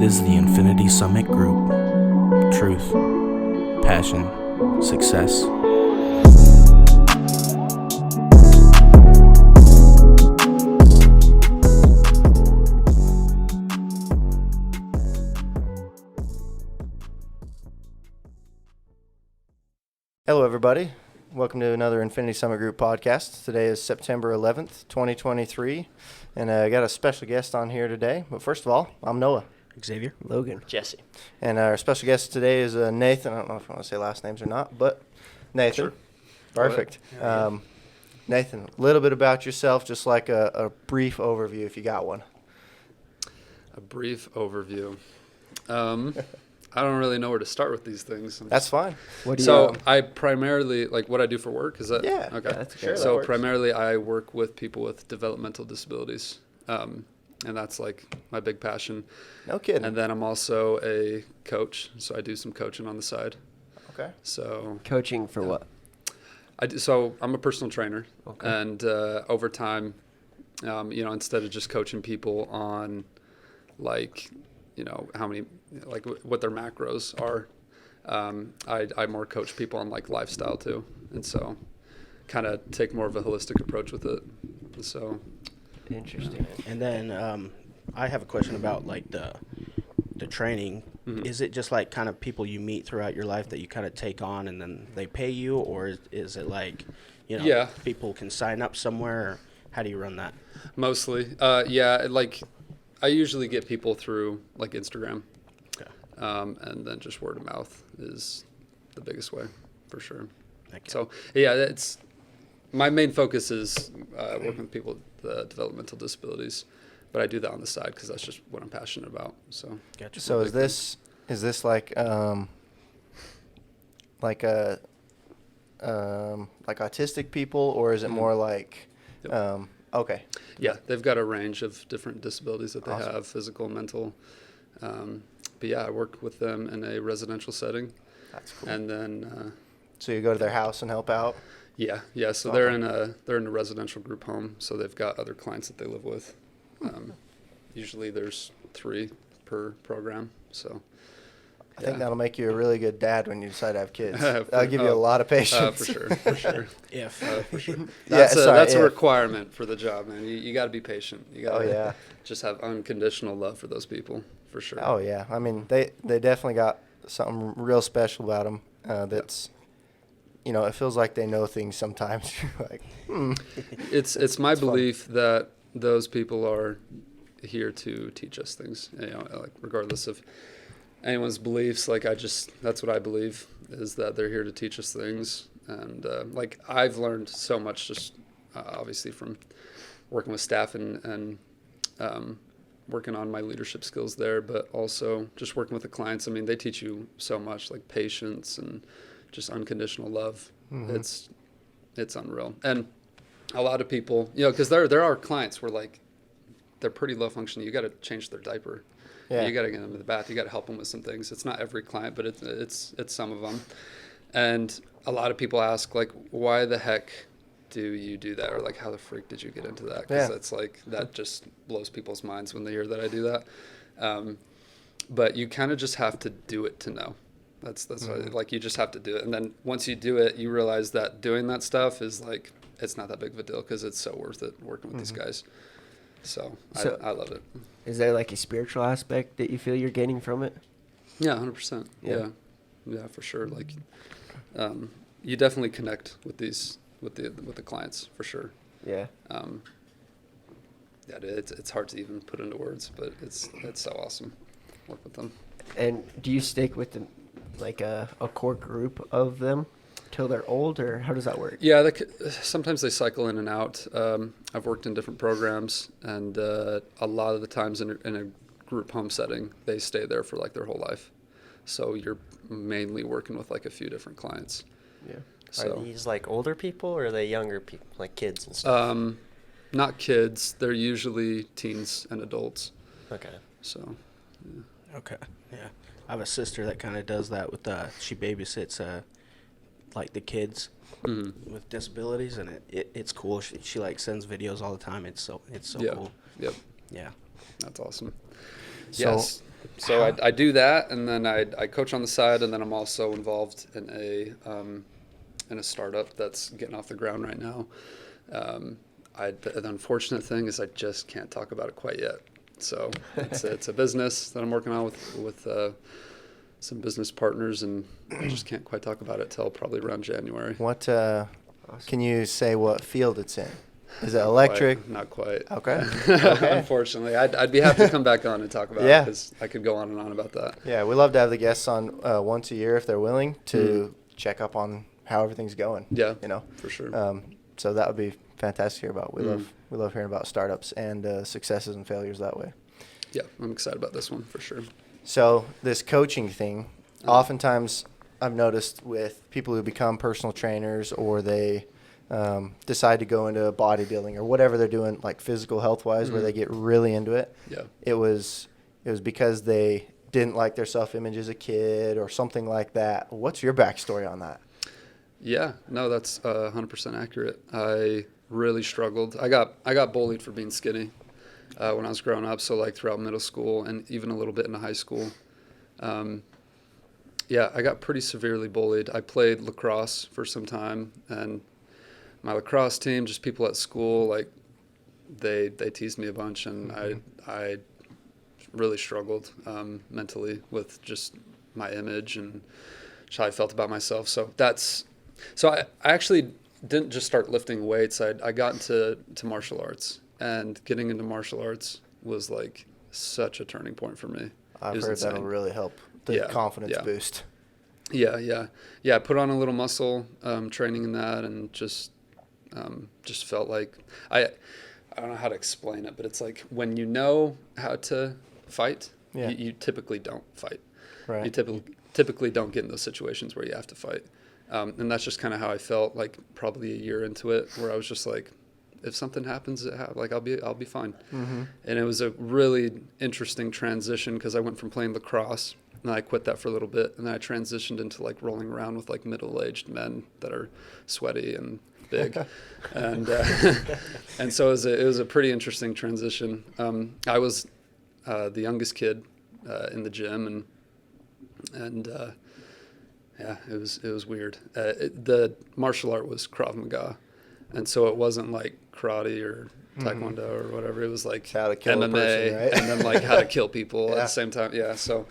This is the Infinity Summit Group. Truth, passion, success. Hello, everybody. Welcome to another Infinity Summit Group podcast. Today is September 11th, 2023, and I got a special guest on here today. But first of all, I'm Noah. Xavier. Logan. Jesse. And our special guest today is Nathan. I don't know if I want to say last names or not, but Nathan. Sure. Perfect. Nathan, a little bit about yourself, just like a brief overview if you got one. A brief overview. I don't really know where to start with these things. That's fine. What do So I primarily, like what I do for work, is that? Yeah. Okay. Yeah, that's Sure, good. that So works. primarily I work with people with developmental disabilities. And that's like my big passion. No kidding. And then I'm also a coach. So I do some coaching on the side. Okay. So Coaching for Yeah. what? so I'm a personal trainer. Okay. And over time, instead of just coaching people on like, how many, like what their macros are, I more coach people on like lifestyle too. And so kind of take more of a holistic approach with it. So Interesting. And then I have a question about like the training. Mhm. Is it just like kind of people you meet throughout your life that you kind of take on and then they pay you, or is it like, Yeah. people can sign up somewhere? Or how do you run that? mostly, like I usually get people through like Instagram. Okay. And then just word of mouth is the biggest way for sure. Okay. So yeah, it's my main focus is working with people with developmental disabilities, but I do that on the side because that's just what I'm passionate about. So Gotcha. So is this like autistic people, or is it Mhm. more like Yep. okay. yeah, they've got a range of different disabilities that they Awesome. have, physical, mental. But yeah, I work with them in a residential setting, That's cool. and then So you go to their house and help out? yeah. So they're in a residential group home, so they've got other clients that they live with. Usually there's 3 per program, so. I think that'll make you a really good dad when you decide to have kids. For- That'll give you a lot of patience. For sure. If For sure. Yeah, That's sorry, a yeah. requirement for the job, man. You got to be patient. You got Oh to yeah. just have unconditional love for those people, for sure. Oh yeah. I mean, they definitely got something real special about them. That's, it feels like they know things sometimes. You're like, It's my it's fun. belief that those people are here to teach us things, like regardless of anyone's beliefs. Like that's what I believe, is that they're here to teach us things. And like I've learned so much just obviously from working with staff and working on my leadership skills there, but also just working with the clients. I mean, they teach you so much, like patience and just unconditional love. Mhm. It's unreal. And a lot of people, because there are clients where like they're pretty low functioning. You got to change their diaper. yeah. You got to get them to the bath. You got to help them with some things. It's not every client, but it's some of them. And a lot of people ask, like, why the heck do you do that? Or like, how the freak did you get into that? Because Yeah. that's like, that just blows people's minds when they hear that I do that. But you kind of just have to do it to know. That's why, like, you just have to do it. And then once you do it, you realize that doing that stuff is like, it's not that big of a deal because it's so worth it working with these guys. So I love it. Is there like a spiritual aspect that you feel you're gaining from it? Yeah, 100%. Yeah. Yeah, for sure. Like, you definitely connect with the clients for sure. Yeah. Yeah, it's hard to even put into words, but it's so awesome. Work with them. And do you stick with them, like a core group of them till they're old, or how does that work? Yeah, sometimes they cycle in and out. I've worked in different programs, and a lot of the times in a group home setting, they stay there for like their whole life. So you're mainly working with like a few different clients. Yeah. So, Are these like older people, or are they younger people, like kids and stuff? not kids. They're usually teens and adults. Okay. So, Okay. Yeah. I have a sister that kind of does that with she babysits like the kids with disabilities, and it's cool. She like sends videos all the time. It's so Yeah. cool. Yep. Yeah. That's awesome. So Yes. So I do that, and then I coach on the side, and then I'm also involved in a startup that's getting off the ground right now. The unfortunate thing is I just can't talk about it quite yet. So it's a business that I'm working on with some business partners, and I just can't quite talk about it till probably around January. What can you say? What field it's in? Is it electric? Not quite. Okay. Okay. Unfortunately, I'd be happy to come back on and talk about it because I could go on and on about that. Yeah, we love to have the guests on once a year if they're willing to check up on how everything's going. Yeah, you know, for sure. So that would be fantastic to hear about. We love hearing about startups and successes and failures that way. Yeah, I'm excited about this one for sure. So this coaching thing, oftentimes I've noticed with people who become personal trainers or they decide to go into bodybuilding or whatever they're doing, like physical health wise, where they get really into it. Yeah, it was because they didn't like their self-image as a kid or something like that. What's your backstory on that? Yeah, no, that's 100% accurate. I really struggled. I got bullied for being skinny when I was growing up. So like throughout middle school and even a little bit into high school. Yeah, I got pretty severely bullied. I played lacrosse for some time, and my lacrosse team, just people at school, like they teased me a bunch, and I really struggled mentally with just my image and how I felt about myself. So I actually didn't just start lifting weights. I got into martial arts, and getting into martial arts was like such a turning point for me. I've heard insane. that'll really help the confidence boost. Yeah. I put on a little muscle training in that, and just felt like I don't know how to explain it, but it's like when you know how to fight, you typically don't fight. Right. You typically don't get in those situations where you have to fight. And that's just kind of how I felt, like probably a year into it, where I was just like, if something happens, I'll be fine. Mm-hmm. And it was a really interesting transition because I went from playing lacrosse, and I quit that for a little bit, and then I transitioned into like rolling around with like middle-aged men that are sweaty and big, and so it was a pretty interesting transition. I was the youngest kid in the gym, and it was weird. The martial art was Krav Maga, and so it wasn't like karate or taekwondo or whatever. It was like how to kill MMA, a person, right? and then like how to kill people at the same time. Yeah, so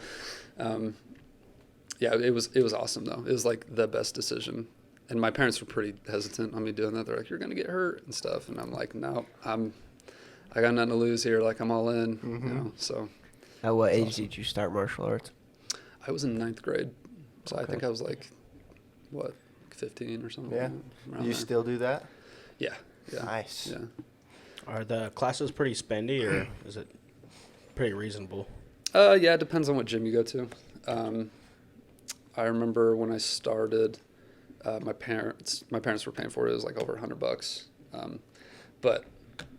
it was awesome though. It was like the best decision. And my parents were pretty hesitant on me doing that. They're like, "You're gonna get hurt and stuff," and I'm like, "No, I got nothing to lose here. Like I'm all in." Mm-hmm. You know, so. At what age did you start martial arts? I was in 9th grade, so Okay. I think I was like, 15 or something. Yeah. around You there. still do that? Yeah. Nice. Yeah. Are the classes pretty spendy, or is it pretty reasonable? Yeah, it depends on what gym you go to. I remember when I started, my parents were paying for it. It was like over $100, but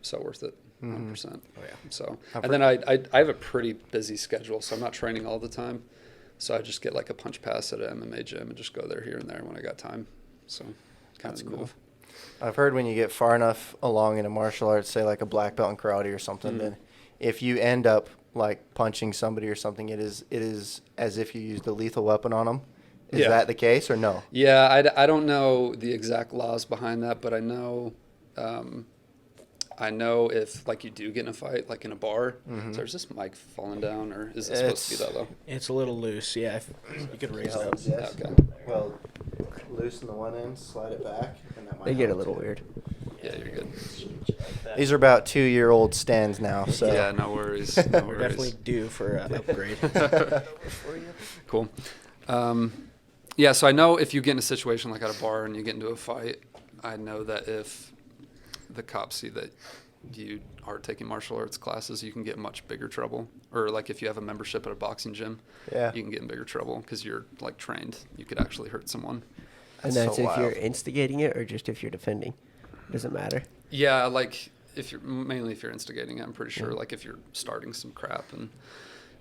so worth it, 100%. Oh yeah. So, and then I have a pretty busy schedule, so I'm not training all the time. So I just get like a punch pass at an MMA gym and just go there here and there when I got time. So That's cool. I've heard when you get far enough along in a martial arts, say like a black belt in karate or something, then if you end up like punching somebody or something, it is as if you used a lethal weapon on them. Is that the case or no? Yeah, I don't know the exact laws behind that, but I know if like you do get in a fight, like in a bar. So is this mic falling down, or is it supposed to be that low? It's a little loose. Yeah, if you could raise it up. Yes. Okay. Well, loosen the one end, slide it back, and that might They get a help little too. weird. Yeah, you're good. These are about 2-year-old stands now, so Yeah, no worries. No We're worries. definitely due for an upgrade. Cool. Yeah, so I know if you get in a situation like at a bar and you get into a fight, I know that if the cops see that you are taking martial arts classes, you can get in much bigger trouble. Or like if you have a membership at a boxing gym, you can get in bigger trouble because you're like trained. You could actually hurt someone. And that's if you're instigating it or just if you're defending. Doesn't matter. Yeah, like if you're instigating it, I'm pretty sure. Like if you're starting some crap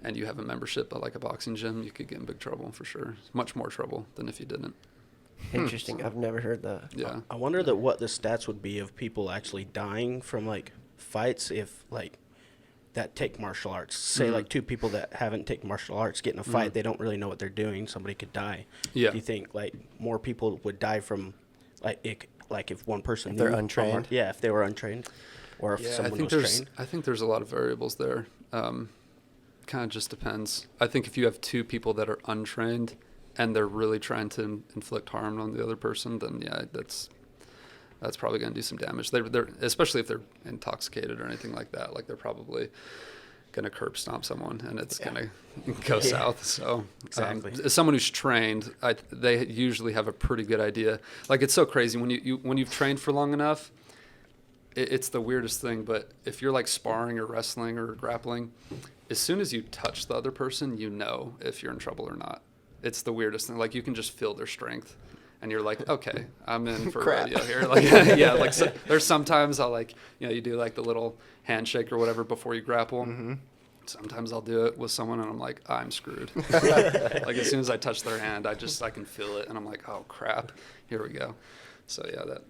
and you have a membership at like a boxing gym, you could get in big trouble for sure. Much more trouble than if you didn't. Interesting. I've never heard that. Yeah. I wonder what the stats would be of people actually dying from like fights if like that take martial arts. Say like two people that haven't taken martial arts get in a fight, they don't really know what they're doing. Somebody could die. Yeah. Do you think like more people would die from like if one person If they're knew untrained? Yeah, if they were untrained, or if Yeah, someone was trained. I think there's a lot of variables there. Kind of just depends. I think if you have two people that are untrained and they're really trying to inflict harm on the other person, then yeah, that's probably going to do some damage. They're especially if they're intoxicated or anything like that. Like they're probably going to curb stomp someone, and it's going to go south. So Exactly. as someone who's trained, they usually have a pretty good idea. Like it's so crazy when you've trained for long enough. It's the weirdest thing, but if you're like sparring or wrestling or grappling, as soon as you touch the other person, you know if you're in trouble or not. It's the weirdest thing. Like you can just feel their strength, and you're like, okay, I'm in for a rodeo here. Like yeah, like so, there's sometimes I'll like you do like the little handshake or whatever before you grapple. Mm-hmm. Sometimes I'll do it with someone, and I'm like, I'm screwed. Like as soon as I touch their hand, I can feel it, and I'm like, oh crap, here we go. So yeah, that.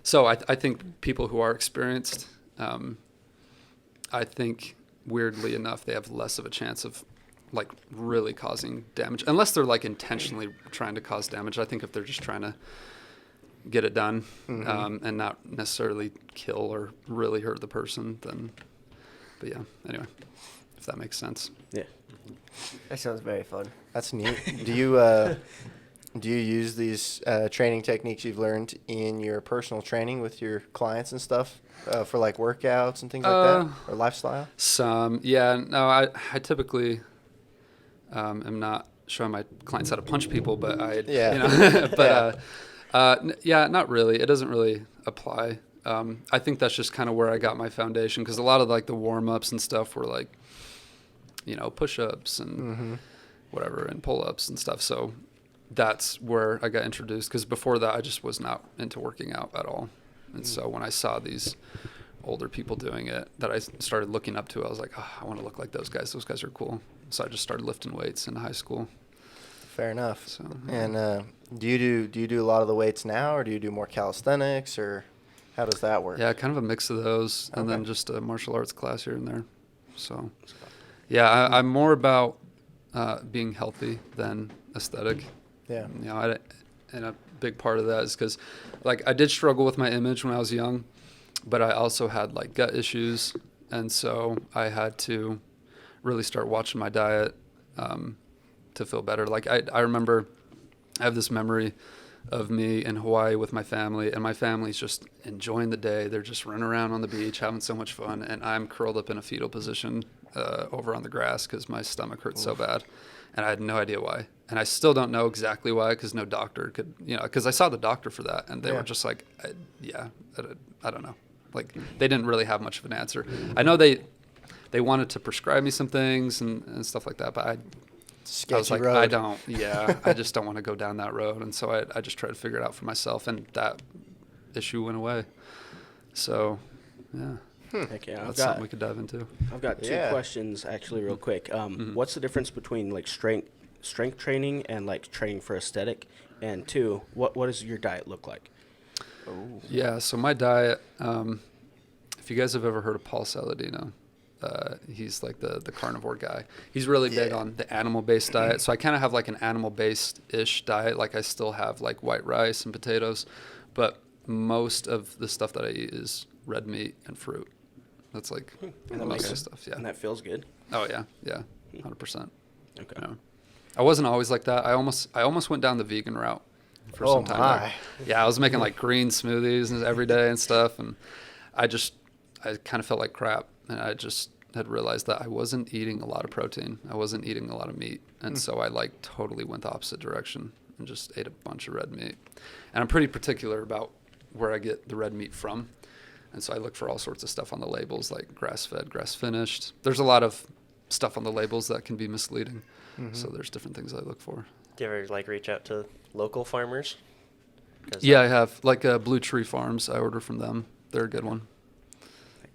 So I think people who are experienced, I think weirdly enough, they have less of a chance of like really causing damage, unless they're like intentionally trying to cause damage. I think if they're just trying to get it done and not necessarily kill or really hurt the person, then, but yeah, anyway, if that makes sense. Yeah. That sounds very fun. That's neat. Do you use these training techniques you've learned in your personal training with your clients and stuff for like workouts and things like that, or lifestyle? Some, yeah. No, I typically am not showing my clients how to punch people, but not really. It doesn't really apply. I think that's just kind of where I got my foundation, because a lot of like the warm-ups and stuff were like, push-ups and whatever and pull-ups and stuff. So that's where I got introduced, because before that I just was not into working out at all. And so when I saw these older people doing it that I started looking up to, I was like, oh, I want to look like those guys. Those guys are cool. So I just started lifting weights in high school. Fair enough. So, And do you do a lot of the weights now, or do you do more calisthenics, or how does that work? yeah, kind of a mix of those, and Okay. then just a martial arts class here and there. So yeah, I'm more about being healthy than aesthetic. Yeah. And a big part of that is because, like, I did struggle with my image when I was young, but I also had like gut issues, and so I had to really start watching my diet to feel better. Like I remember, I have this memory of me in Hawaii with my family, and my family's just enjoying the day. They're just running around on the beach, having so much fun, and I'm curled up in a fetal position over on the grass because my stomach hurt so bad, and I had no idea why. And I still don't know exactly why, because no doctor could, because I saw the doctor for that, and they were just like, I don't know. Like, they didn't really have much of an answer. I know they wanted to prescribe me some things and stuff like that, but I was like, road. I just don't want to go down that road. And so I just tried to figure it out for myself, and that issue went away. So, yeah. Heck yeah. That's something we could dive into. I've got two questions actually real quick. What's the difference between like strength training and like training for aesthetic? And two, what does your diet look like? Yeah, so my diet, if you guys have ever heard of Paul Saladino, he's like the carnivore guy. He's really big on the animal-based diet. So I kind of have like an animal-based-ish diet. Like I still have like white rice and potatoes, but most of the stuff that I eat is red meat and fruit. That's like most of the stuff, yeah. And that feels good? Oh, yeah, 100%. Okay. I wasn't always like that. I almost went down the vegan route for some time. My. Yeah, I was making like green smoothies every day and stuff, and I kind of felt like crap, and I just had realized that I wasn't eating a lot of protein. I wasn't eating a lot of meat, and so I like totally went the opposite direction and just ate a bunch of red meat. And I'm pretty particular about where I get the red meat from, and so I look for all sorts of stuff on the labels, like grass-fed, grass-finished. There's a lot of stuff on the labels that can be misleading, so there's different things I look for. Do you ever like reach out to local farmers? Yeah, I have. Like Blue Tree Farms, I order from them. They're a good one.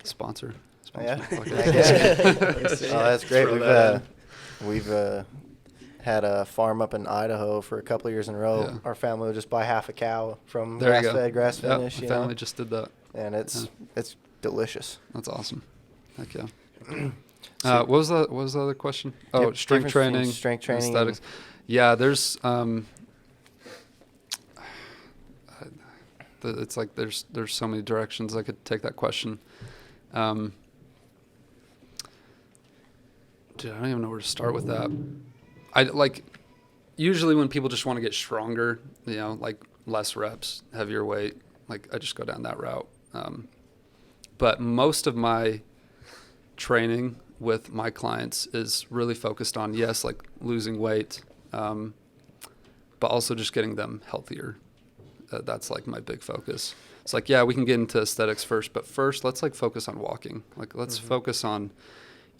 Sponsor. Yeah. my podcast. Oh, that's great. Throw that We've had a farm up in Idaho for a couple of years in a row. Yeah. Our family would just buy half a cow from There you go. grass-fed, grass-finished. Yep, my family just did that. and it's delicious. That's awesome. Heck yeah. What was the other question? Oh, strength training, aesthetics. Yeah, there's it's like there's so many directions I could take that question. Dude, I don't even know where to start with that. I like usually when people just want to get stronger, like less reps, heavier weight, like I just go down that route. But most of my training with my clients is really focused on, yes, like losing weight, but also just getting them healthier. That's like my big focus. It's like, yeah, we can get into aesthetics first, but first let's like focus on walking. Like let's focus on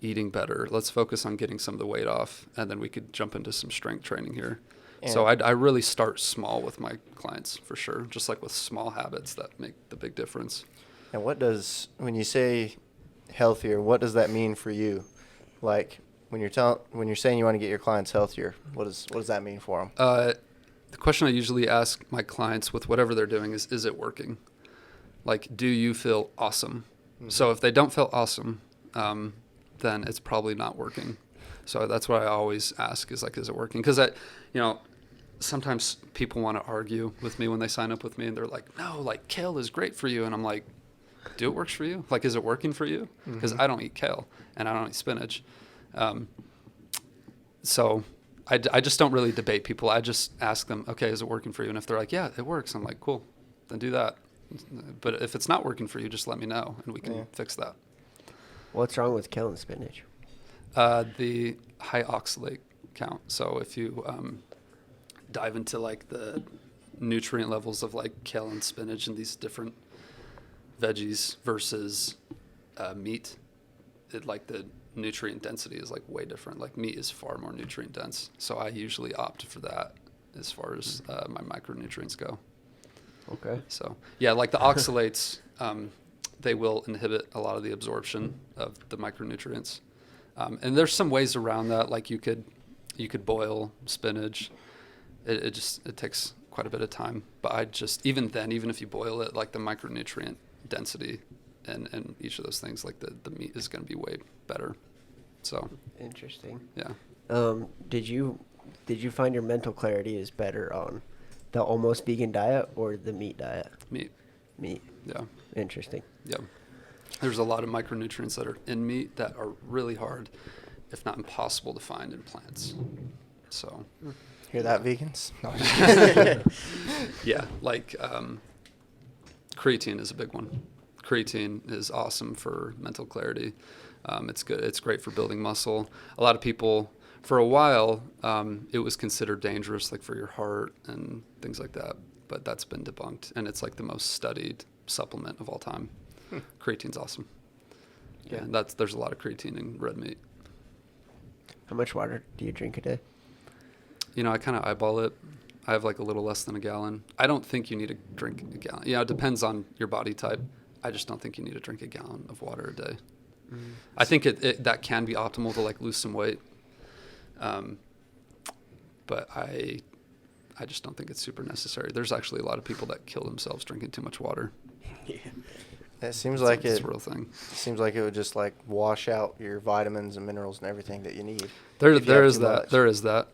eating better. Let's focus on getting some of the weight off, and then we could jump into some strength training here. And so I really start small with my clients for sure, just like with small habits that make the big difference. And when you say healthier, what does that mean for you? Like when you're saying you want to get your clients healthier, what does that mean for them? The question I usually ask my clients with whatever they're doing is it working? Like, do you feel awesome? Mm-hmm. So if they don't feel awesome, then it's probably not working. So that's what I always ask is it working? Because sometimes people want to argue with me when they sign up with me, and they're like, no, like kale is great for you. And I'm like, do it works for you? Like, is it working for you? Because I don't eat kale and I don't eat spinach. So I just don't really debate people. I just ask them, okay, is it working for you? And if they're like, yeah, it works, I'm like, cool, then do that. But if it's not working for you, just let me know and we can fix that. What's wrong with kale and spinach? The high oxalate count. So if you dive into like the nutrient levels of like kale and spinach and these different veggies versus meat, like the nutrient density is like way different. Like meat is far more nutrient dense. So I usually opt for that as far as my micronutrients go. Okay. So yeah, like the oxalates, they will inhibit a lot of the absorption of the micronutrients. And there's some ways around that. Like you could boil spinach. It takes quite a bit of time. But even if you boil it, like the micronutrient density and each of those things, like the meat is going to be way better. So interesting. Yeah. Did you find your mental clarity is better on the almost vegan diet or the meat diet? Meat. Yeah. Interesting. Yeah. There's a lot of micronutrients that are in meat that are really hard, if not impossible, to find in plants. So. Hear that, vegans? Yeah, like creatine is a big one. Creatine is awesome for mental clarity. It's good. It's great for building muscle. A lot of people, for a while, it was considered dangerous, like for your heart and things like that. But that's been debunked, and it's like the most studied supplement of all time. Creatine's awesome. Yeah, and there's a lot of creatine in red meat. How much water do you drink a day? I kind of eyeball it. I have like a little less than a gallon. I don't think you need to drink a gallon. It depends on your body type. I just don't think you need to drink a gallon of water a day. Mm-hmm. I think that can be optimal to like lose some weight. But I just don't think it's super necessary. There's actually a lot of people that kill themselves drinking too much water. Yeah. It seems like it's a real thing. It seems like it would just like wash out your vitamins and minerals and everything that you need. There is that.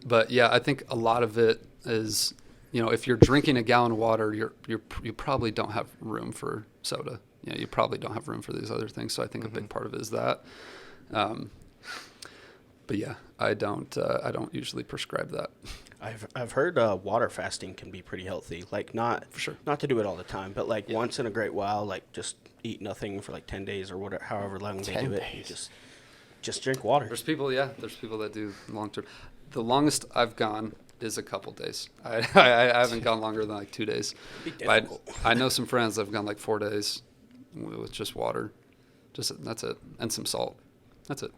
But yeah, I think a lot of it is, if you're drinking a gallon of water, you probably don't have room for soda. You probably don't have room for these other things. So I think a big part of it is that. But yeah, I don't usually prescribe that. I've heard water fasting can be pretty healthy. Like not for sure, not to do it all the time, but like once in a great while, like just eat nothing for like 10 days or whatever, however long they do it. You just drink water. There's people that do long term. The longest I've gone is a couple days. I haven't gone longer than like 2 days. I know some friends that have gone like 4 days with just water. That's it, and some salt. That's it.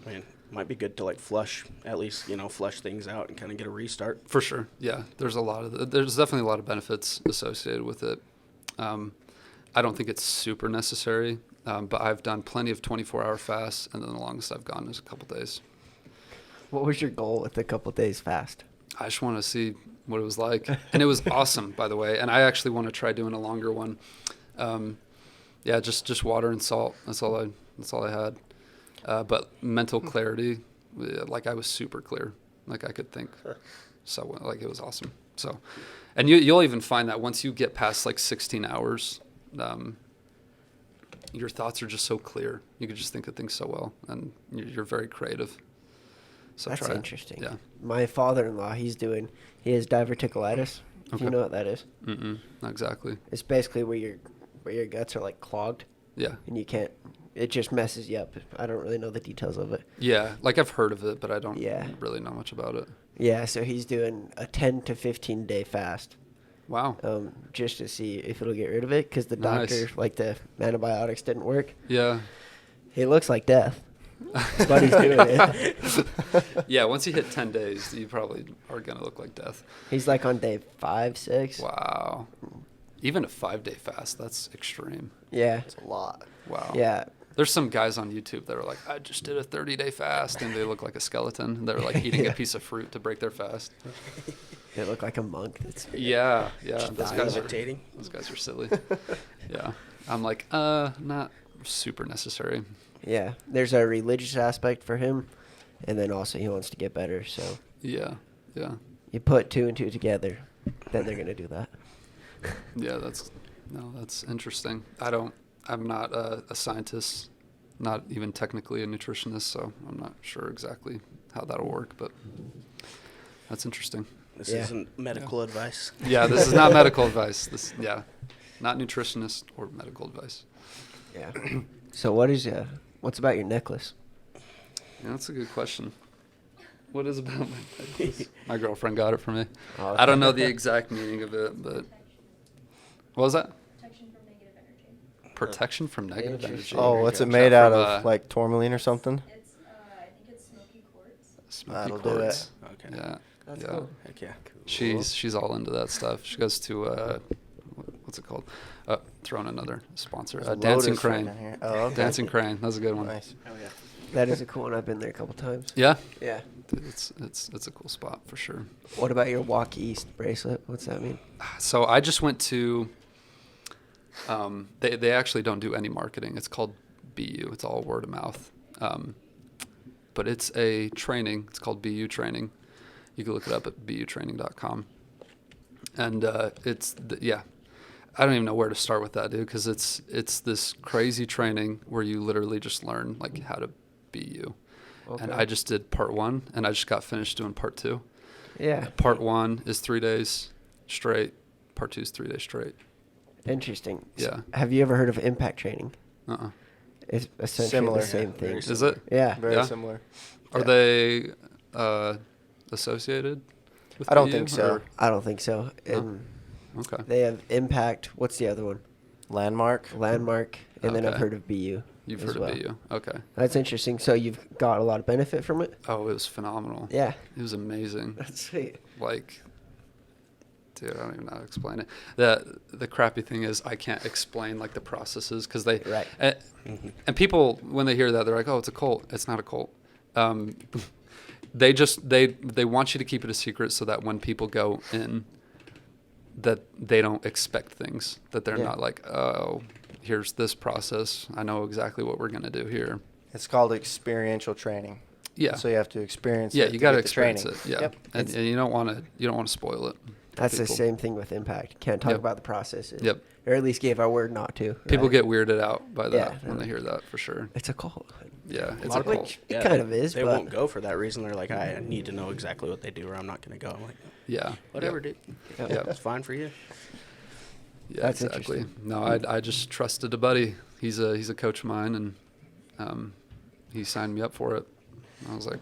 I mean, might be good to like flush things out and kind of get a restart. For sure. Yeah. There's definitely a lot of benefits associated with it. I don't think it's super necessary, but I've done plenty of 24-hour fasts, and then the longest I've gone is a couple days. What was your goal with the couple days fast? I just want to see what it was like. And it was awesome, by the way. And I actually want to try doing a longer one. Yeah, just water and salt. That's all I had. But mental clarity, like I was super clear. Like I could think so well. Like it was awesome. So, and you'll even find that once you get past like 16 hours, your thoughts are just so clear. You can just think of things so well, and you're very creative. So That's try it. interesting. Yeah. My father-in-law, he has diverticulitis. Do you know what that is? Not exactly. It's basically where your guts are like clogged Yeah. and you can't. It just messes you up. I don't really know the details of it. Yeah. Like I've heard of it, but I don't Yeah. really know much about it. Yeah, so he's doing a 10 to 15 day fast, Wow. just to see if it'll get rid of it, because the Nice. doctor, like the antibiotics didn't work. Yeah. It looks like death, but he's doing it. Yeah. Once you hit 10 days, you probably are gonna look like death. He's like on day 5, 6. Wow. Even a 5-day fast, that's extreme. Yeah, It's a lot. Wow. yeah. There's some guys on YouTube that are like, I just did a 30-day fast, and they look like a skeleton. They're like eating Yeah. a piece of fruit to break their fast. They look like a monk. Yeah. Those guys are meditating. silly. Yeah. I'm like, not super necessary. Yeah, there's a religious aspect for him, and then also he wants to get better. So Yeah. you put 2 and 2 together, then they're gonna do that. Yeah, that's interesting. I'm not a scientist, not even technically a nutritionist, so I'm not sure exactly how that'll work, but that's interesting. This Yeah. isn't medical advice. Yeah, this is not medical advice. Not nutritionist or medical advice. Yeah. So what's about your necklace? Yeah, that's a good question. What is about my necklace? My girlfriend got it for me. Oh, I don't know the exact meaning of it, but what was that? Protection from negative Energy. energy. Oh, what's it Is made that out from, of? Like tourmaline or something? It's, I think it's smoky quartz. smoky That'll do quartz. Okay. Yeah. That's yeah. cool. Heck yeah. She's all into that stuff. She goes to what's it called? Throwing another sponsor. There's a Dancing Lotus right Crane. down here. Oh, okay. Dancing Crane. That's a good one. Nice. Hell yeah. That is a cool one. I've been there a couple times. Yeah. Yeah. Dude, it's a cool spot for sure. What about your Walk East bracelet? What's that mean? So I just went to. They actually don't do any marketing. It's called BU. It's all word of mouth. But it's a training. It's called BU training. You can look it up at butraining.com. And I don't even know where to start with that, dude, because it's this crazy training where you literally just learn like how to be you. Okay. And I just did part 1, and I just got finished doing part 2. Yeah. Part 1 is 3 days straight. Part 2 is 3 days straight. Interesting. Yeah. Have you ever heard of impact training? Uh-uh. It's essentially Similar. the same Yeah, thing. very Is it? Yeah. Very Yeah. similar. Are Yeah. they associated with I don't BU, think so. or- I don't think so. No? And Okay. they have impact. What's the other one? Landmark. Landmark. And then I've Okay. heard of BU. You've as heard well. of BU. Okay. That's interesting. So you've got a lot of benefit from it? Oh, it was phenomenal. Yeah. It was amazing. That's sweet. Like, dude, I don't even know how to explain it. The crappy thing is I can't explain like the processes because they Right. and people when they hear that they're like, oh, it's a cult. It's not a cult. They want you to keep it a secret so that when people go in, that they don't expect things, that they're Yeah. not like, oh, here's this process. I know exactly what we're gonna do here. It's called experiential training. Yeah. So you have to experience Yeah, it. you to got to get the experience training. it. Yeah. Yep. And you don't want to spoil it. for That's the people. same thing with impact. Can't talk Yep. about the processes. Yep. Or at least gave our word not to. People right? get weirded out by that Yeah. when they hear that for sure. It's a cult. Yeah, A it's lot a of cult. Which it kind of is, They but won't go for that reason. They're like, I need to know exactly what they do, or I'm not going to go. I'm like, Yeah. whatever, yeah. dude. Yep. Yeah. That's fine for you. Yeah, That's exactly. interesting. No, I just trusted a buddy. He's a coach of mine, and he signed me up for it. I was like,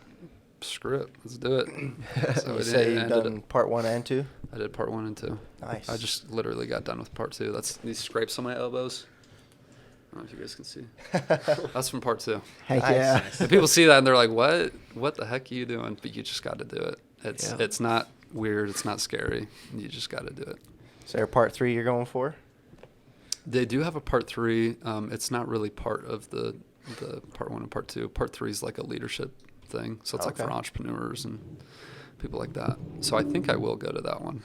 screw it, let's do it. So You it say you've ended done up- part 1 and 2. I did part 1 and 2. Nice. I just literally got done with part 2. That's these scrapes on my elbows. I don't know if you guys can see. That's from part 2. heck Nice. yeah. And people see that and they're like, what the heck are you doing? But you just got to do it. Yeah. It's not weird. It's not scary. You just got to do it. Is there a part 3 you're going for? They do have a part 3. It's not really part of the part 1 and part 2. Part 3 is like a leadership thing. So it's like Okay. for entrepreneurs and people like that. So I think I will go to that one.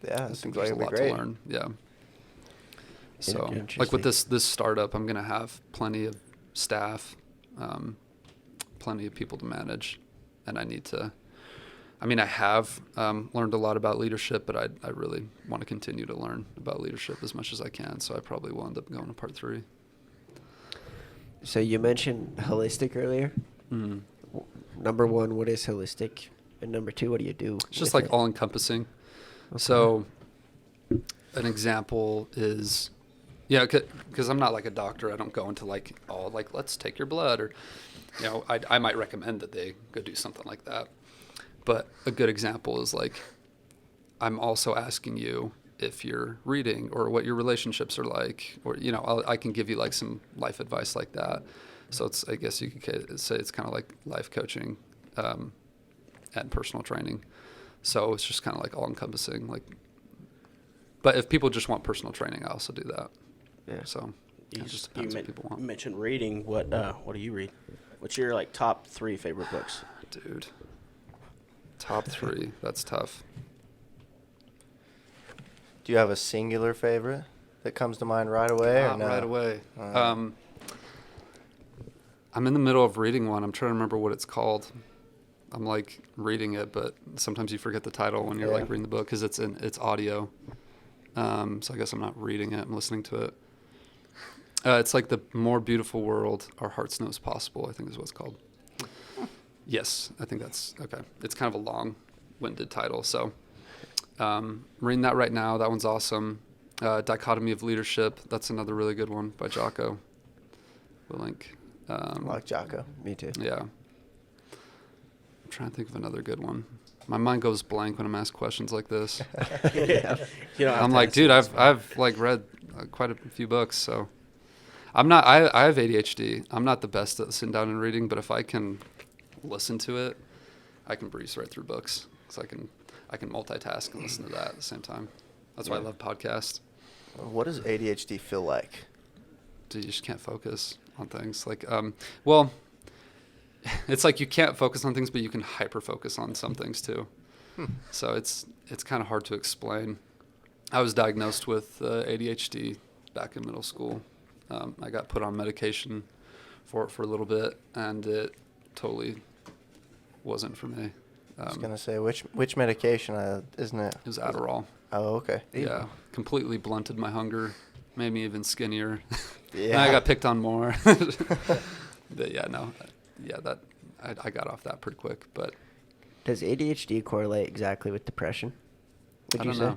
Yeah, I that think seems there's like a it'll be lot great. to learn. Yeah. So like Interesting. with this startup, I'm going to have plenty of staff, plenty of people to manage, and I have learned a lot about leadership, but I really want to continue to learn about leadership as much as I can. So I probably will end up going to part 3. So you mentioned holistic earlier. Mm. Number 1, what is holistic? And number 2, what do you do? It's just with like it? all encompassing. Okay. So an example is, because I'm not like a doctor. I don't go into like, oh, like, let's take your blood, or, I might recommend that they go do something like that. But a good example is like, I'm also asking you if you're reading or what your relationships are like, or, I can give you like some life advice like that. So I guess you could say it's kind of like life coaching, and personal training. So it's just kind of like all encompassing, like, but if people just want personal training, I also do that. Yeah. So it just depends what people want. You mentioned reading. What do you read? What's your like top 3 favorite books? Dude, top 3, that's tough. Do you have a singular favorite that comes to mind right away? Or Not no? right away. Uh, I'm in the middle of reading one. I'm trying to remember what it's called. I'm like reading it, but sometimes you forget the title when you're like reading the book because it's audio. So I guess I'm not reading it. I'm listening to it. It's like The More Beautiful World Our Hearts Know Is Possible, I think is what it's called. Yes, I think that's okay. It's kind of a long-winded title. So reading that right now. That one's awesome. Dichotomy of Leadership. That's another really good one by Jocko Willink. I like Jocko. Me too. Yeah. I'm trying to think of another good one. My mind goes blank when I'm asked questions like this. Yeah. You don't have I'm to like, answer dude, this I've like read quite a few books, so I'm not. I have ADHD. I'm not the best at sitting down and reading, but if I can listen to it, I can breeze right through books. So I can multitask and listen to that at the same time. That's why I love podcasts. What does ADHD feel like? Dude, you just can't focus on things. Like, well, it's like you can't focus on things, but you can hyper focus on some things too. So it's kind of hard to explain. I was diagnosed with ADHD back in middle school. I got put on medication for it for a little bit, and it totally wasn't for me. I was gonna say which medication isn't it? It was Adderall. Oh, okay. Yeah, completely blunted my hunger, made me even skinnier. Yeah. And I got picked on more. But that I got off that pretty quick. But Does ADHD correlate exactly with depression? Would you say?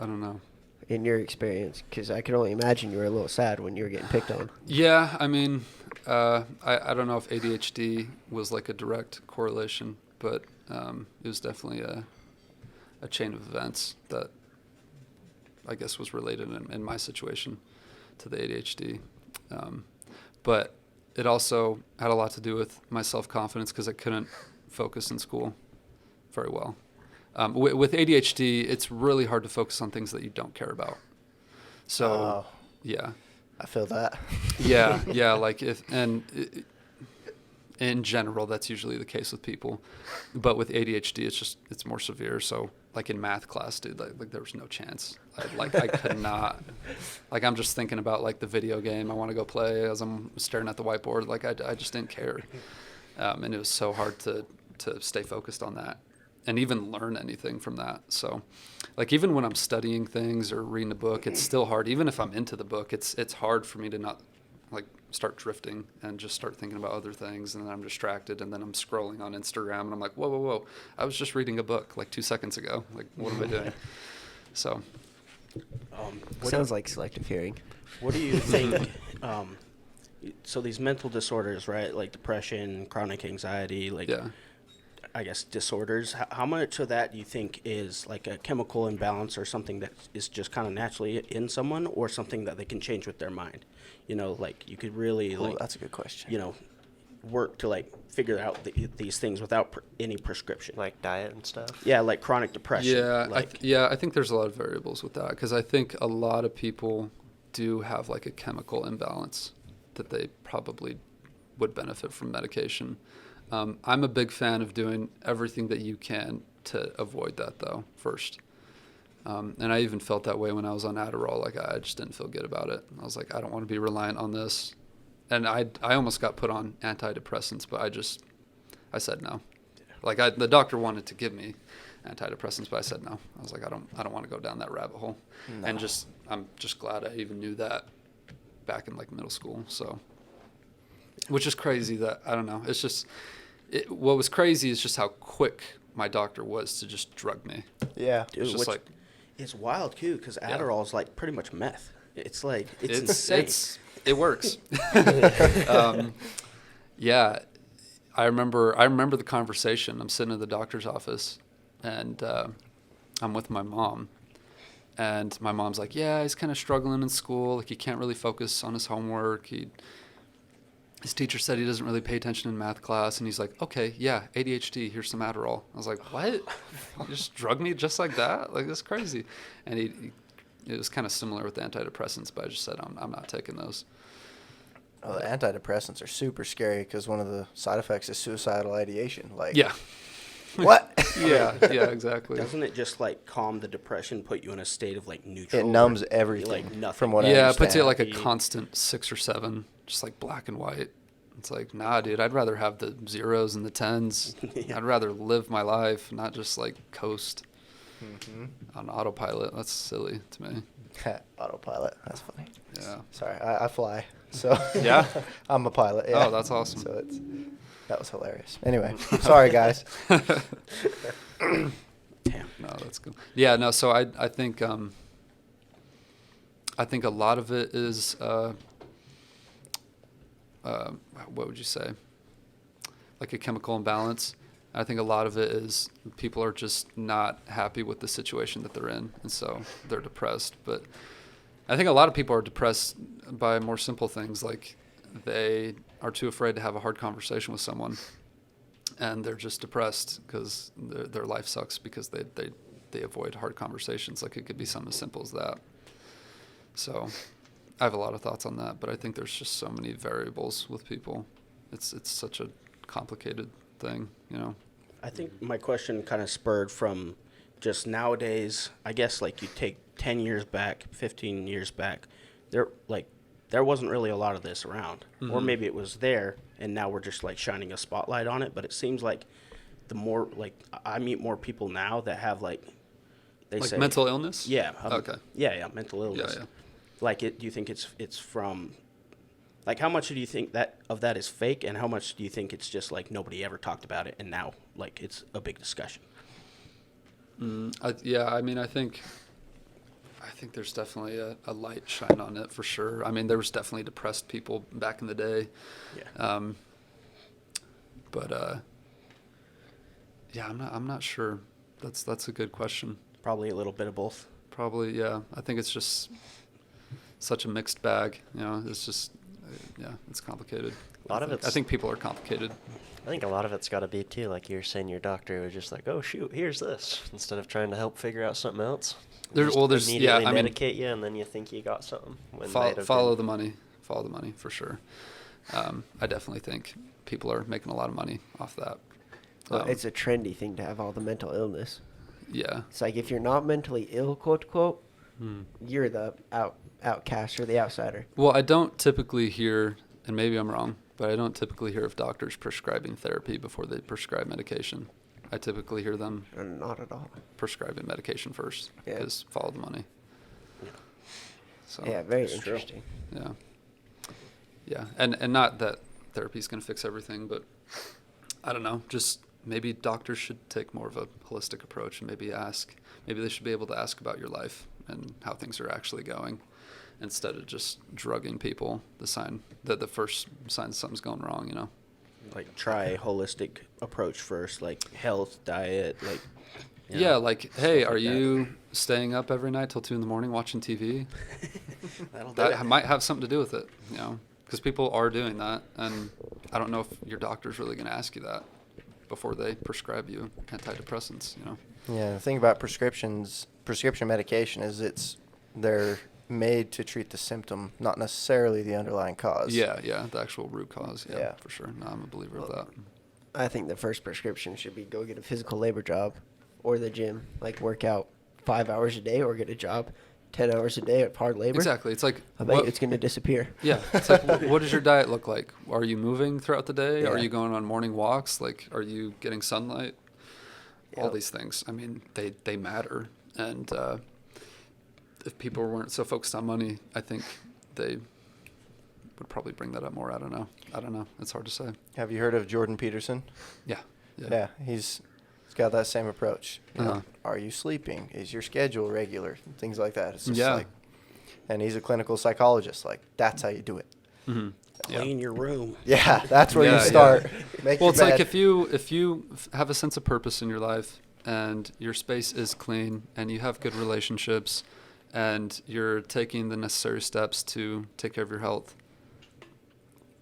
I don't know. In your experience, because I can only imagine you were a little sad when you were getting picked on. Yeah, I mean, I don't know if ADHD was like a direct correlation, but it was definitely a chain of events that I guess was related in my situation to the ADHD. But it also had a lot to do with my self-confidence because I couldn't focus in school very well. With ADHD, it's really hard to focus on things that you don't care about. So, yeah. I feel that. Yeah, like in general, that's usually the case with people. But with ADHD, it's more severe. So, like in math class, dude, like there was no chance. I could not. Like I'm just thinking about like the video game I want to go play as I'm staring at the whiteboard. Like I just didn't care, and it was so hard to stay focused on that and even learn anything from that. So, like even when I'm studying things or reading a book, it's still hard. Even if I'm into the book, it's hard for me to not like start drifting and just start thinking about other things, and then I'm distracted, and then I'm scrolling on Instagram, and I'm like, whoa, I was just reading a book like 2 seconds ago. Like, what am I doing? So, Sounds like selective hearing. What do you think? So these mental disorders, right? Like depression, chronic anxiety, like yeah. I guess disorders. How much of that do you think is like a chemical imbalance or something that is just kind of naturally in someone, or something that they can change with their mind? You know, like you could really That's a good question. you know, work to like figure out these things without any prescription. Like diet and stuff. Yeah, like chronic depression. Yeah, I think there's a lot of variables with that because I think a lot of people do have like a chemical imbalance that they probably would benefit from medication. I'm a big fan of doing everything that you can to avoid that though first. And I even felt that way when I was on Adderall. Like, I just didn't feel good about it. I was like, I don't want to be reliant on this. And I almost got put on antidepressants, but I said no. Like, the doctor wanted to give me antidepressants, but I said no. I was like, I don't want to go down that rabbit hole. No. And I'm just glad I even knew that back in like middle school. So, which is crazy that, I don't know. It's just, what was crazy is just how quick my doctor was to just drug me. Yeah. Dude, it's just like, it's wild too, because Adderall is like pretty much meth. It's like, it's insane. It works. Yeah. I remember the conversation. I'm sitting in the doctor's office, and I'm with my mom. And my mom's like, yeah, he's kind of struggling in school. Like, he can't really focus on his homework. His teacher said he doesn't really pay attention in math class. And he's like, okay, yeah, ADHD, here's some Adderall. I was like, what? You just drug me just like that? Like, that's crazy. And it was kind of similar with the antidepressants, but I just said, I'm not taking those. Oh, the antidepressants are super scary because one of the side effects is suicidal ideation. Like, yeah. What? yeah, exactly. Doesn't it just like calm the depression, put you in a state of like neutral? It numbs everything. Like nothing. From what I Yeah, it understand. puts you at like a constant 6 or 7, just like black and white. It's like, nah, dude, I'd rather have the zeros and the tens. Yeah. I'd rather live my life, not just like coast on autopilot. That's silly to me. Autopilot. That's funny. Yeah. Sorry, I fly. So Yeah? I'm a pilot. Yeah. Oh, that's awesome. So that was hilarious. Anyway, sorry guys. Damn. No, that's cool. Yeah, no, so I think a lot of it is what would you say? Like a chemical imbalance. I think a lot of it is people are just not happy with the situation that they're in, and so they're depressed. But I think a lot of people are depressed by more simple things, like they are too afraid to have a hard conversation with someone, and they're just depressed because their life sucks because they avoid hard conversations. Like, it could be something as simple as that. So I have a lot of thoughts on that, but I think there's just so many variables with people. It's such a complicated thing, you know. I think my question kind of spurred from just nowadays. I guess like you take 10 years back, 15 years back, there wasn't really a lot of this around, or maybe it was there, and now we're just like shining a spotlight on it. But it seems like the more like I meet more people now that have like they Like say mental illness? Yeah. Okay. Yeah, mental illness. Yeah. Like, do you think it's from, like, how much do you think that is fake, and how much do you think it's just like nobody ever talked about it, and now like it's a big discussion? I think there's definitely a light shine on it for sure. I mean, there was definitely depressed people back in the day. Yeah. Yeah, I'm not sure. That's a good question. Probably a little bit of both. Probably, yeah. I think it's just such a mixed bag. You know, it's just, it's complicated. I think people are complicated. I think a lot of it's got to be too, like you were saying, your doctor was just like, oh shoot, here's this, instead of trying to help figure out something else. There's immediately I mean, medicate you, and then you think you got something. When follow the money for sure. I definitely think people are making a lot of money off that. Well, it's a trendy thing to have all the mental illness. Yeah. It's like if you're not mentally ill, quote unquote, you're the outcast or the outsider. Well, I don't typically hear, and maybe I'm wrong, but I don't typically hear of doctors prescribing therapy before they prescribe medication. I typically hear them Not at all. prescribing medication first, because follow the money. Yeah. So, Yeah, very interesting. Yeah. Yeah, and not that therapy is going to fix everything, but I don't know, just maybe doctors should take more of a holistic approach and maybe they should be able to ask about your life and how things are actually going, instead of just drugging people the first sign something's going wrong, you know. Like, try a holistic approach first, like health, diet, like. Yeah, like, hey, are you staying up every night till 2 a.m. watching TV? That might have something to do with it, you know, because people are doing that, and I don't know if your doctor's really going to ask you that before they prescribe you antidepressants, you know. Yeah, the thing about prescription medication is they're made to treat the symptom, not necessarily the underlying cause. Yeah, the actual root cause. Yeah, Yeah. for sure. No, I'm a believer of that. I think the first prescription should be go get a physical labor job or the gym, like work out 5 hours a day or get a job 10 hours a day at hard labor, Exactly. It's like, I bet it's going to disappear. yeah. It's like, what does your diet look like? Are you moving throughout the day? Yeah. Are you going on morning walks? Like, are you getting sunlight? All Yep. these things. I mean, they matter. And if people weren't so focused on money, I think they would probably bring that up more. I don't know. It's hard to say. Have you heard of Jordan Peterson? Yeah. Yeah, he's got that same approach. You know, Uh-huh. are you sleeping? Is your schedule regular? Things like that. It's just Yeah. like, and he's a clinical psychologist. Like, that's how you do it. Mm-hmm. Clean your room. Yeah, that's where Yeah, you start. Make Well, your it's like bed. if you have a sense of purpose in your life and your space is clean and you have good relationships and you're taking the necessary steps to take care of your health,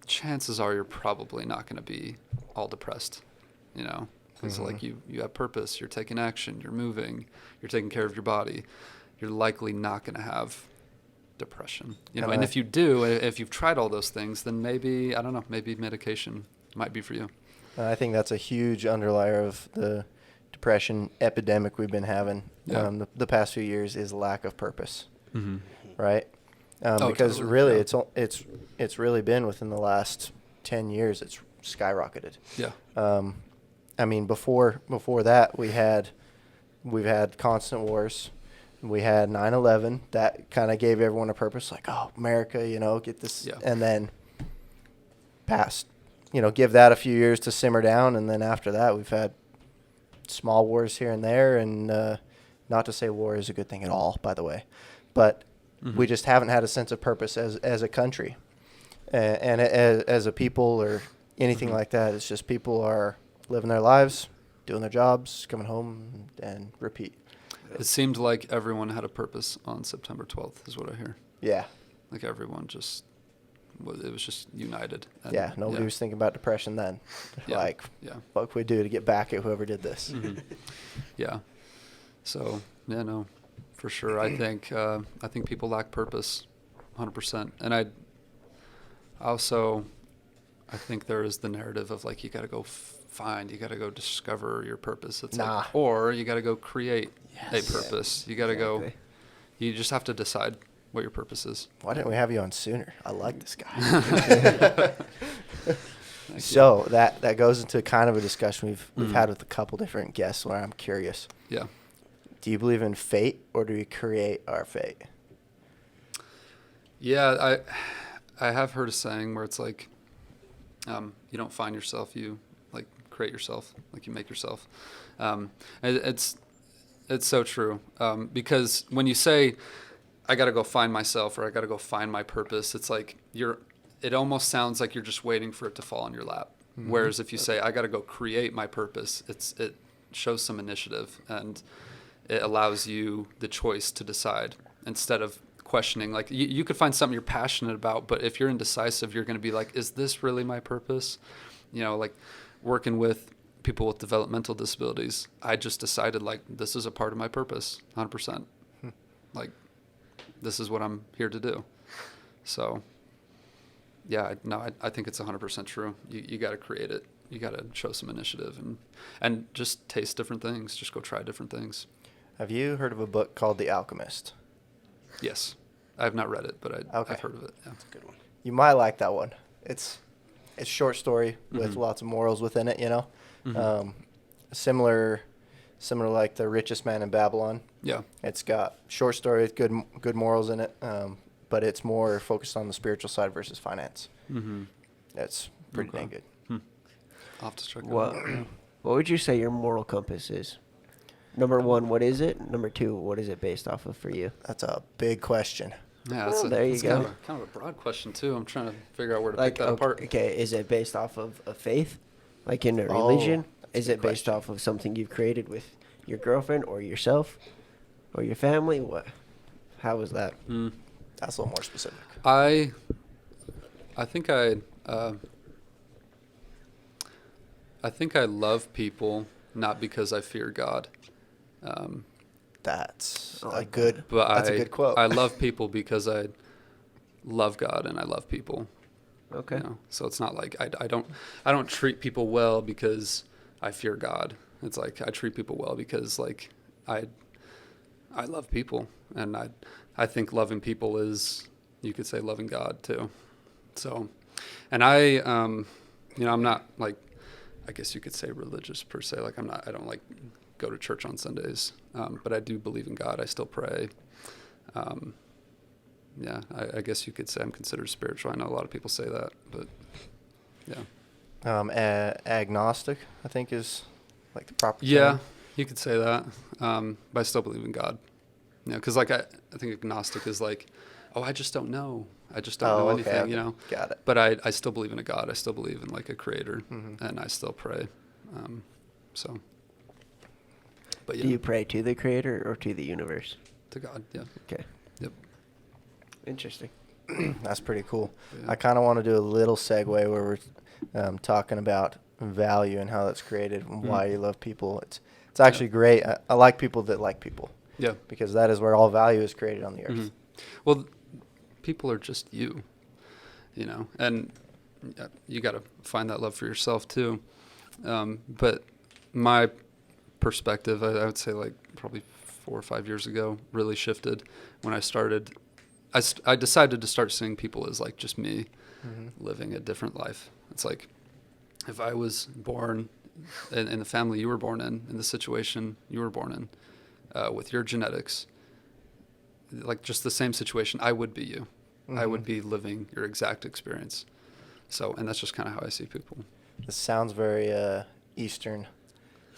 chances are you're probably not going to be all depressed, you know, because like you have purpose, you're taking action, you're moving, you're taking care of your body, you're likely not going to have depression, you know. And if you do, if you've tried all those things, then maybe, I don't know, maybe medication might be for you. I think that's a huge underlier of the depression epidemic we've been having Yeah. the past few years is lack of purpose, Mm-hmm. right? Oh, Because totally, really, yeah. it's really been within the last 10 years it's skyrocketed. Yeah. I mean, before that we've had constant wars. We had 9/11 that kind of gave everyone a purpose, like, oh, America, you know, get this, Yeah. and then past, you know, give that a few years to simmer down, and then after that we've had small wars here and there, and not to say war is a good thing at all, by the way, but we just haven't had a sense of purpose as a country, and as a people or anything like that. It's just people are living their lives, doing their jobs, coming home, and repeat. It seemed like everyone had a purpose on September 12th, is what I hear. Yeah, Like everyone just, it was just united. And yeah. Nobody was thinking about depression then. Yeah. Like, Yeah. what can we do to get back at whoever did this? Mhm. Yeah. So, yeah, no, for sure. I think people lack purpose 100%. And I think there is the narrative of like, you got to go you got to go discover your purpose. It's Nah. like, or you got to go create Yes. a purpose. You got to go, Exactly. you just have to decide what your purpose is. Why didn't we have you on sooner? I like this guy. Thank you. So that goes into kind of a discussion we've Mhm. had with a couple different guests where I'm curious. Yeah. Do you believe in fate or do we create our fate? Yeah, I have heard a saying where it's like, you don't find yourself, you like create yourself, like you make yourself. It's so true, because when you say, I got to go find myself or I got to go find my purpose, it's like it almost sounds like you're just waiting for it to fall in your lap. Mm-hmm. Whereas if you say, I got to go create my purpose, it shows some initiative and it allows you the choice to decide instead of questioning. Like you could find something you're passionate about, but if you're indecisive, you're going to be like, is this really my purpose? You know, like working with people with developmental disabilities, I just decided like, this is a part of my purpose, 100%. Like, this is what I'm here to do. So yeah, I think it's 100% true. You got to create it. You got to show some initiative and just taste different things. Just go try different things. Have you heard of a book called The Alchemist? Yes. I have not read it, but Okay. I've heard of it. Yeah. Good one. You might like that one. It's a short story with Mhm. lots of morals within it, you know? Mhm. Similar like The Richest Man in Babylon. Yeah. It's got short story with good morals in it, but it's more focused on the spiritual side versus finance. Mm-hmm. That's pretty Okay. dang good. I'll have to check it What out. Yeah. what would you say your moral compass is? Number one, what is it? Number two, what is it based off of for you? That's a big question. Yeah, Well, there you that's go. Kind of a broad question too. I'm trying to figure out where to Like, pick that apart. okay, is it based off of a faith, like in a Oh, religion? that's a Is good it based question. off of something you've created with your girlfriend or yourself or your family? What? How is that? Mm. That's a little more specific. I think I love people not because I fear God, That's I a like good. but That's a good quote. I love people because I love God and I love people. Okay. You know? So it's not like I don't treat people well because I fear God. It's like I treat people well because like I I love people, and I think loving people is, you could say, loving God too. So, and I'm not like, I guess you could say religious per se. Like I don't like go to church on Sundays, but I do believe in God. I still pray. Yeah, I guess you could say I'm considered spiritual. I know a lot of people say that, but yeah. Agnostic, I think, is like the proper term. Yeah, you could say that, but I still believe in God. You know, because like I think agnostic is like, oh, I just don't know. I just don't know anything, okay. you know. Got it. But I still believe in a God. I still believe in like a creator, and I still pray. So. But yeah. Do you pray to the creator or to the universe? To God, yeah. Okay. Yep. Interesting. That's pretty cool. Yeah. I kind of want to do a little segue where we're talking about value and how that's created and why you love people. It's actually great. I like people that like people. Yeah. Because that is where all value is created on the earth. Well, people are just you know, and you got to find that love for yourself too. But my perspective, I would say like probably 4 or 5 years ago, really shifted when I started. I decided to start seeing people as like just me living a different life. It's like if I was born in the family you were born in the situation you were born in, with your genetics, like just the same situation, I would be you. I would be living your exact experience. So, and that's just kind of how I see people. This sounds very Eastern.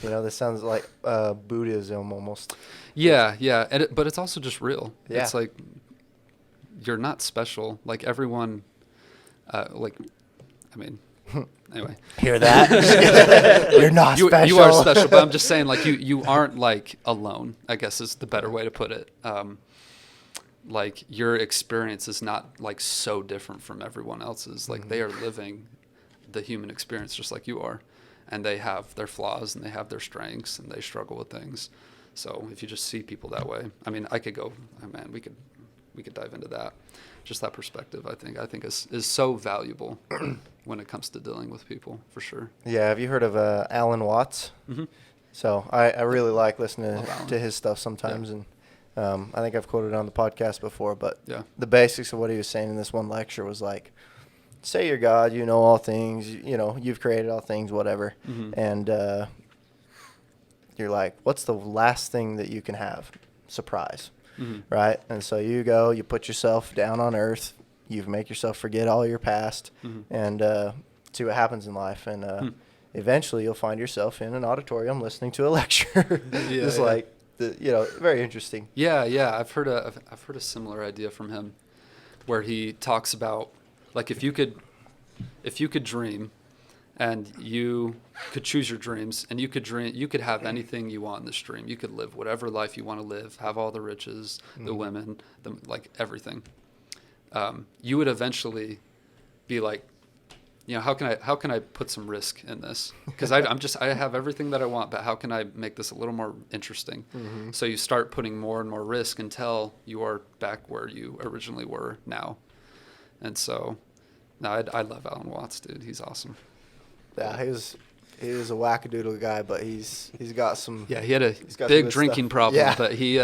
You know, this sounds like Buddhism almost. Yeah, yeah. But it's also just real. Yeah. It's like you're not special. Like everyone, anyway. Hear that? You're not special. You are special, but I'm just saying, like, you aren't, like, alone, I guess is the better way to put it. Like, your experience is not, like, so different from everyone else's. Like, they are living the human experience just like you are. And they have their flaws, and they have their strengths, and they struggle with things. So if you just see people that way, I mean, we could dive into that. Just that perspective, I think is so valuable when it comes to dealing with people, for sure. Yeah, have you heard of Alan Watts? Mm-hmm. So I really like listening Love Alan. to his stuff sometimes, Yeah. and I think I've quoted it on the podcast before, but Yeah. the basics of what he was saying in this one lecture was like, say you're God, you know all things, you know, you've created all things, whatever, and you're like, what's the last thing that you can have? Surprise. Right? And so you go, you put yourself down on earth, you make yourself forget all your past, and see what happens in life. And eventually you'll find yourself in an auditorium listening to a lecture. Like, very interesting. Yeah. I've heard a similar idea from him where he talks about, like, if you could dream and you could choose your dreams, and you could have anything you want in this dream. You could live whatever life you want to live, have all the riches, the women, like everything. You would eventually be like, you know, how can I put some risk in this? Because I have everything that I want, but how can I make this a little more interesting? So you start putting more and more risk until you are back where you originally were now. And so, no, I love Alan Watts, dude. He's awesome. Yeah, he was a wackadoodle guy, but he's got some. Yeah, he had a got some big good drinking stuff. problem, Yeah. but he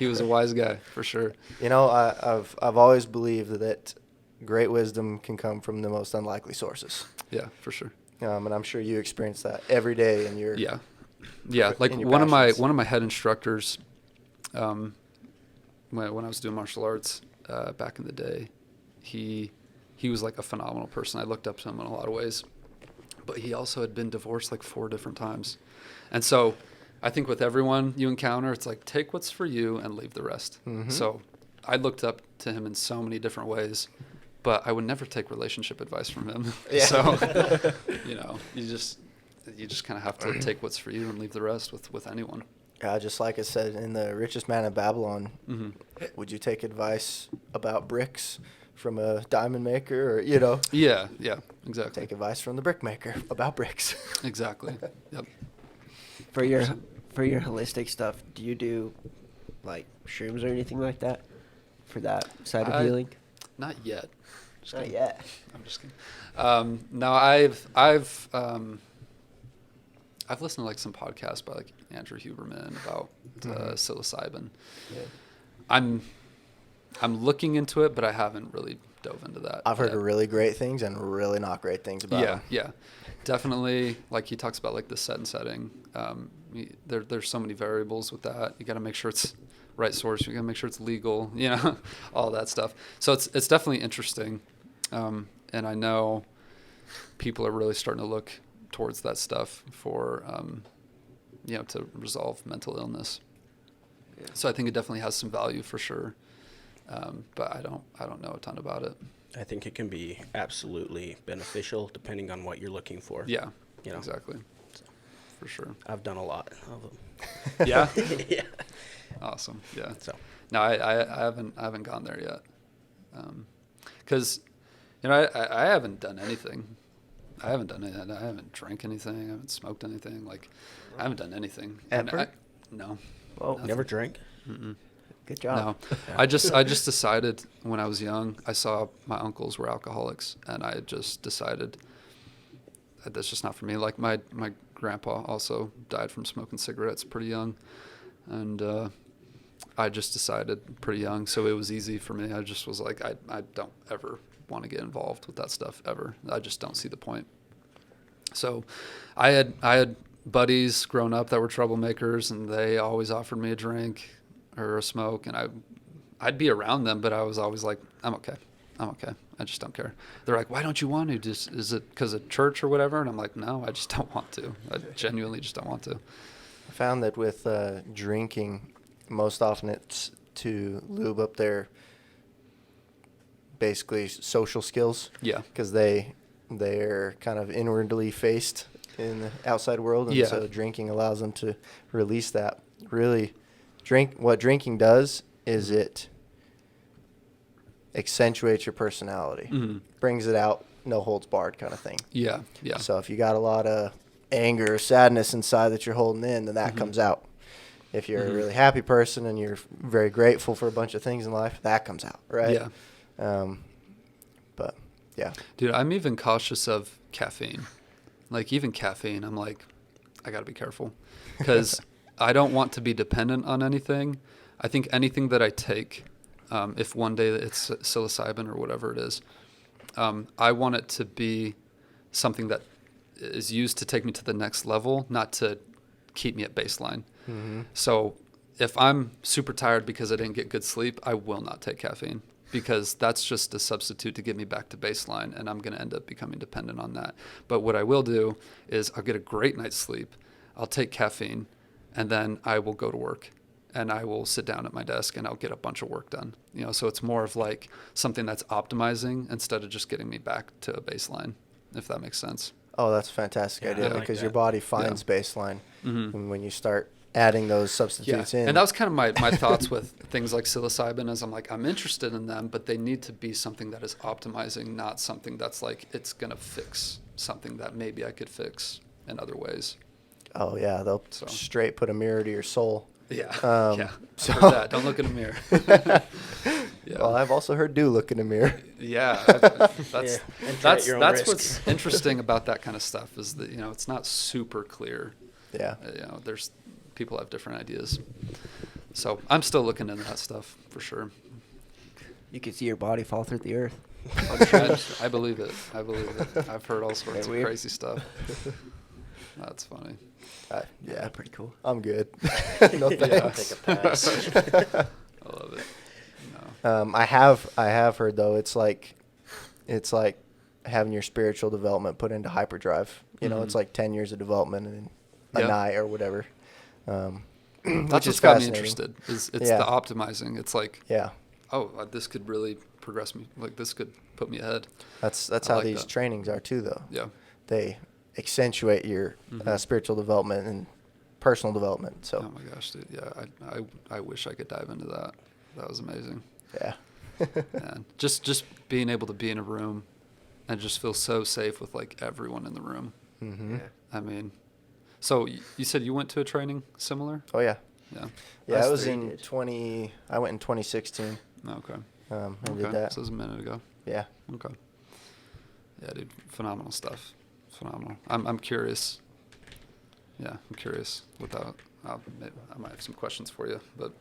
was a wise guy for sure. You know, I've always believed that great wisdom can come from the most unlikely sources. Yeah, for sure. And I'm sure you experience that every day in your Yeah. Like in your one of passions. my head instructors, when I was doing martial arts back in the day, he was like a phenomenal person. I looked up to him in a lot of ways. But he also had been divorced like 4 different times. And so I think with everyone you encounter, it's like, take what's for you and leave the rest. So I looked up to him in so many different ways, but I would never take relationship advice from him. Yeah. So, you know, you just kind of have to take what's for you and leave the rest with anyone. Just like it said in The Richest Man in Babylon, would you take advice about bricks from a diamond maker, or, you know? Yeah, exactly. Take advice from the brick maker about bricks. Exactly. Yep. For your holistic stuff, do you do like shrooms or anything like that for that side of healing? Not yet. Just Not kidding. yet. I'm just kidding. No, I've listened to like some podcasts by like Andrew Huberman about psilocybin. Yeah. I'm looking into it, but I haven't really dove into that. I've heard yet. really great things and really not great things about Yeah, them. yeah, definitely. Like he talks about like the set and setting. There's so many variables with that. You got to make sure it's right source. You got to make sure it's legal. You know, all that stuff. So it's definitely interesting, and I know people are really starting to look towards that stuff for to resolve mental illness. Yeah. So I think it definitely has some value for sure, but I don't know a ton about it. I think it can be absolutely beneficial depending on what you're looking for. Yeah, You know? exactly, for sure. I've done a lot of them. Yeah, Yeah. awesome. Yeah. So No, I haven't gone there yet, because I haven't done anything. I haven't done anything. I haven't drank anything. I haven't smoked anything. Like, I haven't done anything. And Ever? No. Well, never drank? Mm-mm. good job. No, I just decided when I was young. I saw my uncles were alcoholics, and I just decided that that's just not for me. Like my grandpa also died from smoking cigarettes pretty young, and I just decided pretty young, so it was easy for me. I just was like, I don't ever want to get involved with that stuff ever. I just don't see the point. So, I had buddies growing up that were troublemakers, and they always offered me a drink or a smoke, and I'd be around them, but I was always like, I'm okay. I just don't care. They're like, why don't you want to? Just is it because of church or whatever? And I'm like, no, I just don't want to. I genuinely just don't want to. I found that with drinking, most often it's to lube up their basically social skills. Yeah. Because they're kind of inwardly faced in the outside world, and Yeah. so drinking allows them to release that. Really, what drinking does is it accentuates your personality, Mhm. brings it out, no holds barred kind of thing. Yeah. Yeah. So if you got a lot of anger or sadness inside that you're holding in, then that Mhm. comes out. If you're Mhm. a really happy person and you're very grateful for a bunch of things in life, that comes out, right? Yeah. But yeah. Dude, I'm even cautious of caffeine. Like, even caffeine, I'm like, I got to be careful because I don't want to be dependent on anything. I think anything that I take, if one day it's psilocybin or whatever it is, I want it to be something that is used to take me to the next level, not to keep me at baseline. Mm-hmm. So if I'm super tired because I didn't get good sleep, I will not take caffeine, because that's just a substitute to get me back to baseline, and I'm going to end up becoming dependent on that. But what I will do is I'll get a great night's sleep, I'll take caffeine, and then I will go to work, and I will sit down at my desk, and I'll get a bunch of work done. So it's more of like something that's optimizing instead of just getting me back to a baseline, if that makes sense. Oh, that's a fantastic Yeah, idea, I like because your that. body finds baseline. Mm-hmm. And when you start adding those substitutes in. And that was kind of my thoughts with things like psilocybin, is I'm like, I'm interested in them, but they need to be something that is optimizing, not something that's like, it's going to fix something that maybe I could fix in other ways. Oh, yeah. They'll So. straight put a mirror to your soul. Yeah. Yeah. So heard that. Don't look in a mirror. Yeah. Well, I've also heard do look in the mirror. Yeah. That's Yeah, and try at that's your own that's risk. what's interesting about that kind of stuff, is that, it's not super clear. Yeah. There's people have different ideas. So I'm still looking into that stuff for sure. You can see your body fall through the earth. I believe it. I've heard all sorts That of weird? crazy stuff. That's funny. Yeah. Pretty cool. I'm good. No Yeah. thanks. Take a pass. I love it. No. I have heard though, it's like having your spiritual development put into hyperdrive. Mhm. It's like 10 years of development in a Yeah. night or whatever. That's Which what's is got me fascinating. interested. It's Yeah. the optimizing. It's like, Yeah. oh, this could really progress me. Like, this could put me ahead. That's I how like these that. trainings are too, though. Yeah. They accentuate your Mhm. spiritual development and personal development. So Oh my gosh, dude. Yeah. I wish I could dive into that. That was amazing. yeah. And just being able to be in a room and just feel so safe with like everyone in the room. Mm-hmm. I mean, so you said you went to a training similar? Oh yeah. Yeah. Yeah, Us I was three in did. I went in 2016. Okay. And Okay. did that. So it was a minute ago. Yeah. Okay. Yeah, dude. Phenomenal stuff. Phenomenal. I'm curious. Yeah, I'm curious what that I might have some questions for you, but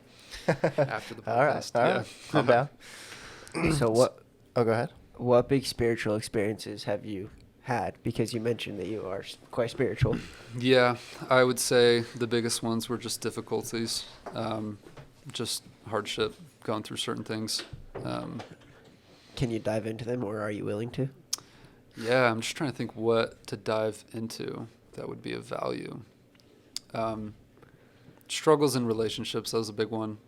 after the podcast. All right. Yeah. I'm down. So what Oh, go ahead. what big spiritual experiences have you had? Because you mentioned that you are quite spiritual. Yeah, I would say the biggest ones were just difficulties, just hardship, going through certain things. Can you dive into them, or are you willing to? Yeah, I'm just trying to think what to dive into that would be of value. Struggles in relationships, that was a big one.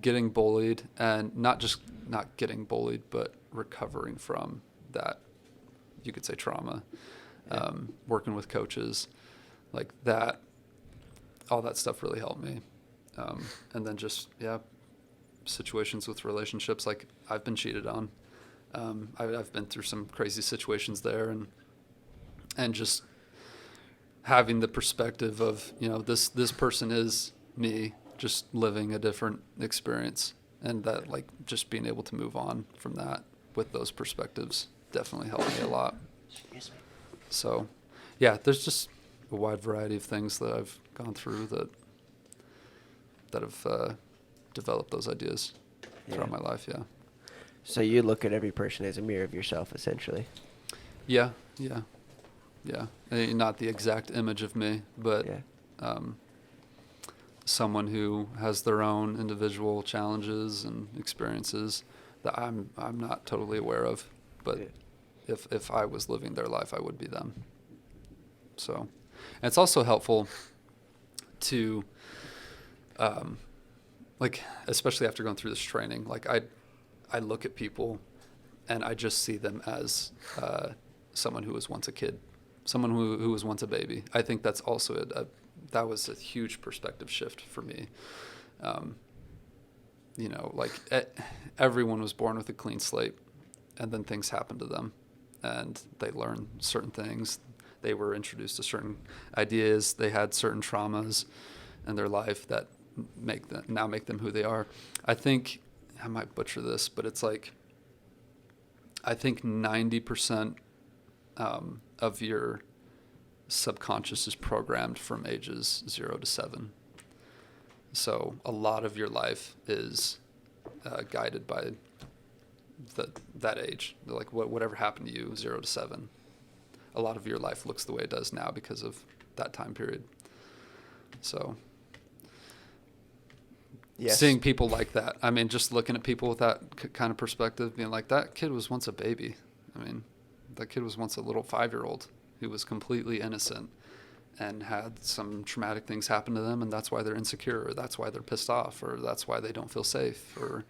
Getting bullied, and not getting bullied, but recovering from that, you could say, trauma. Working with coaches, like that, all that stuff really helped me. And then just, situations with relationships, like I've been cheated on. I've been through some crazy situations there, and just having the perspective of, this person is me, just living a different experience, and that, like, just being able to move on from that with those perspectives definitely helped me a lot. So, yeah, there's just a wide variety of things that I've gone through that have developed those ideas throughout my life. Yeah. So you look at every person as a mirror of yourself, essentially. Yeah. Not the exact image of me, but someone who has their own individual challenges and experiences that I'm not totally aware of, but if I was living their life, I would be them. So, and it's also helpful to, like, especially after going through this training, like I look at people and I just see them as someone who was once a kid, someone who was once a baby. I think that's also that was a huge perspective shift for me. Everyone was born with a clean slate, and then things happen to them, and they learn certain things. They were introduced to certain ideas. They had certain traumas in their life that make them who they are. I think I might butcher this, but it's like, I think 90% of your subconscious is programmed from ages 0 to 7. So a lot of your life is guided by that age. Like whatever happened to you 0 to 7. A lot of your life looks the way it does now because of that time period. So seeing people like that, I mean, just looking at people with that kind of perspective, being like, that kid was once a baby. I mean, that kid was once a little 5-year-old who was completely innocent and had some traumatic things happen to them, and that's why they're insecure, or that's why they're pissed off, or that's why they don't feel safe, or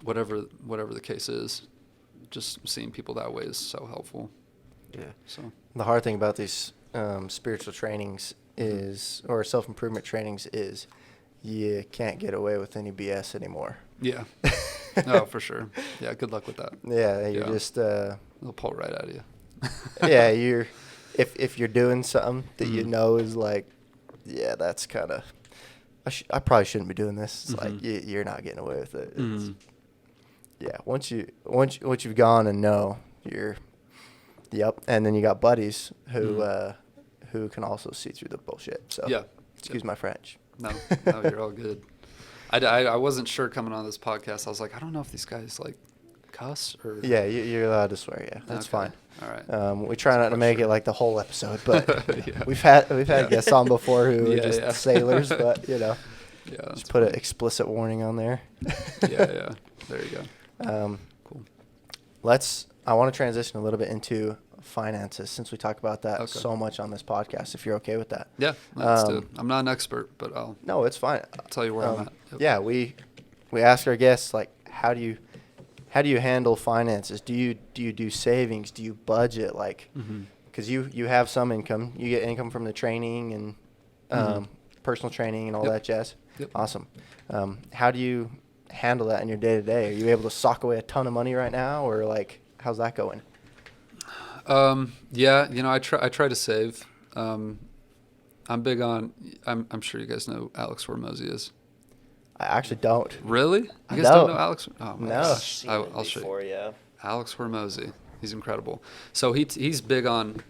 whatever the case is. Just seeing people that way is so helpful. Yeah. So the hard thing about these spiritual trainings is, or self-improvement trainings is, you can't get away with any BS anymore. Yeah. Oh, for sure. Yeah, good luck with that. Yeah, you're just they'll pull right out of you. Yeah, you're if you're doing something that you know is like, yeah, that's kind of, I probably shouldn't be doing this. It's like you're not getting away with it. It's, yeah, once you've gone and know, and then you got buddies who can also see through the bullshit. So excuse my French. No, you're all good. I wasn't sure coming on this podcast. I was like, I don't know if these guys like cuss or. Yeah, you're allowed to swear. Yeah, that's fine. All right. We try not to make it like the whole episode, but we've had guests on before who are just sailors, but just put an explicit warning on there. Yeah. There you go. Cool. I want to transition a little bit into finances, since we talk about that so much on this podcast, if you're okay with that. Yeah, let's do it. I'm not an expert, but No, it's fine. I'll tell you where I'm at. Yep. Yeah, we ask our guests, like, how do you handle finances? Do you do savings? Do you budget? Like, because you have some income. You get income from the training and personal training and all that jazz. Yep. Awesome. How do you handle that in your day-to-day? Are you able to sock away a ton of money right now, or like, how's that going? Yeah, I try to save. I'm big on, I'm sure you guys know Alex Hormozy is. I actually don't. Really? You guys No. don't know Alex? Oh, my No. gosh. I'll show you. Yeah. Alex Hormozy. He's incredible. So he's big on,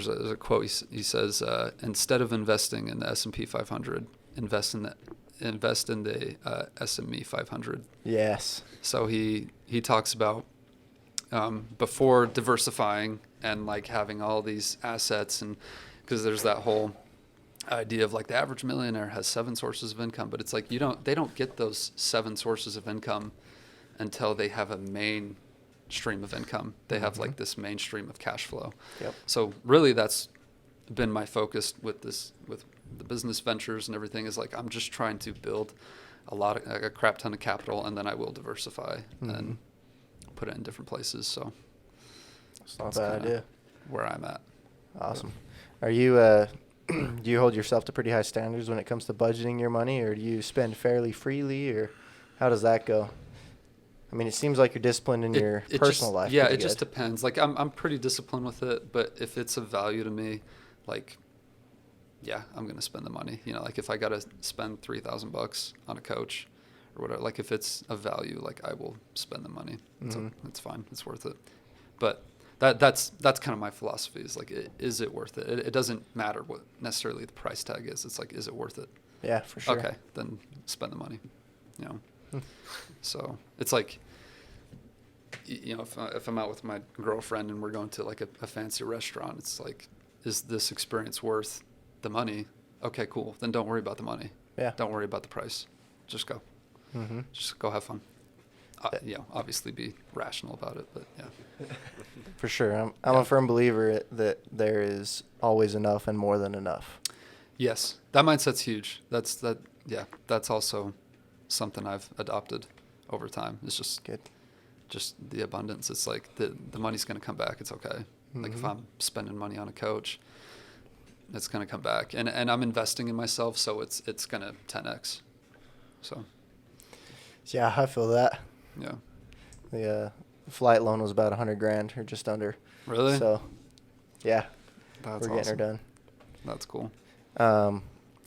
there's a quote. He says, instead of investing in the S&P 500, invest in the SME 500. Yes. So he talks about before diversifying and like having all these assets, and because there's that whole idea of like the average millionaire has 7 sources of income, but it's like they don't get those 7 sources of income until they have a main stream of income. They have like this main stream of cash flow. Yep. So really that's been my focus with the business ventures and everything, is like I'm just trying to build a crap ton of capital, and then I will diversify and put it in different places. So It's not a that's bad kinda idea. where I'm at. Awesome. Are you do you hold yourself to pretty high standards when it comes to budgeting your money, or do you spend fairly freely, or how does that go? I mean, it seems like you're disciplined in your personal life. Yeah, pretty it just good. depends. Like I'm pretty disciplined with it, but if it's of value to me, like, yeah, I'm gonna spend the money. You know, like if I gotta spend $3,000 on a coach or whatever, like if it's of value, like I will spend the money. It's fine. It's worth it. But that's kind of my philosophy, is like, is it worth it? It doesn't matter what necessarily the price tag is. It's like, is it worth it? Yeah, for sure. Okay, then spend the money. You know. So it's like, you know, if I'm out with my girlfriend and we're going to like a fancy restaurant, it's like, is this experience worth the money? Okay, cool. Then don't worry about the money. Yeah. Don't worry about the price. Just go. Just go have fun. You know, obviously be rational about it, but yeah. For sure. I'm a firm believer that there is always enough and more than enough. Yes, that mindset's huge. That's also something I've adopted over time. It's just Good. Just the abundance. It's like the money's going to come back. It's okay. Like if I'm spending money on a coach, it's going to come back, and I'm investing in myself, so it's going to 10x. So Yeah, I feel that. yeah. The flight loan was about $100,000 or just under. Really? So, yeah, That's we're getting her awesome. done. That's cool. I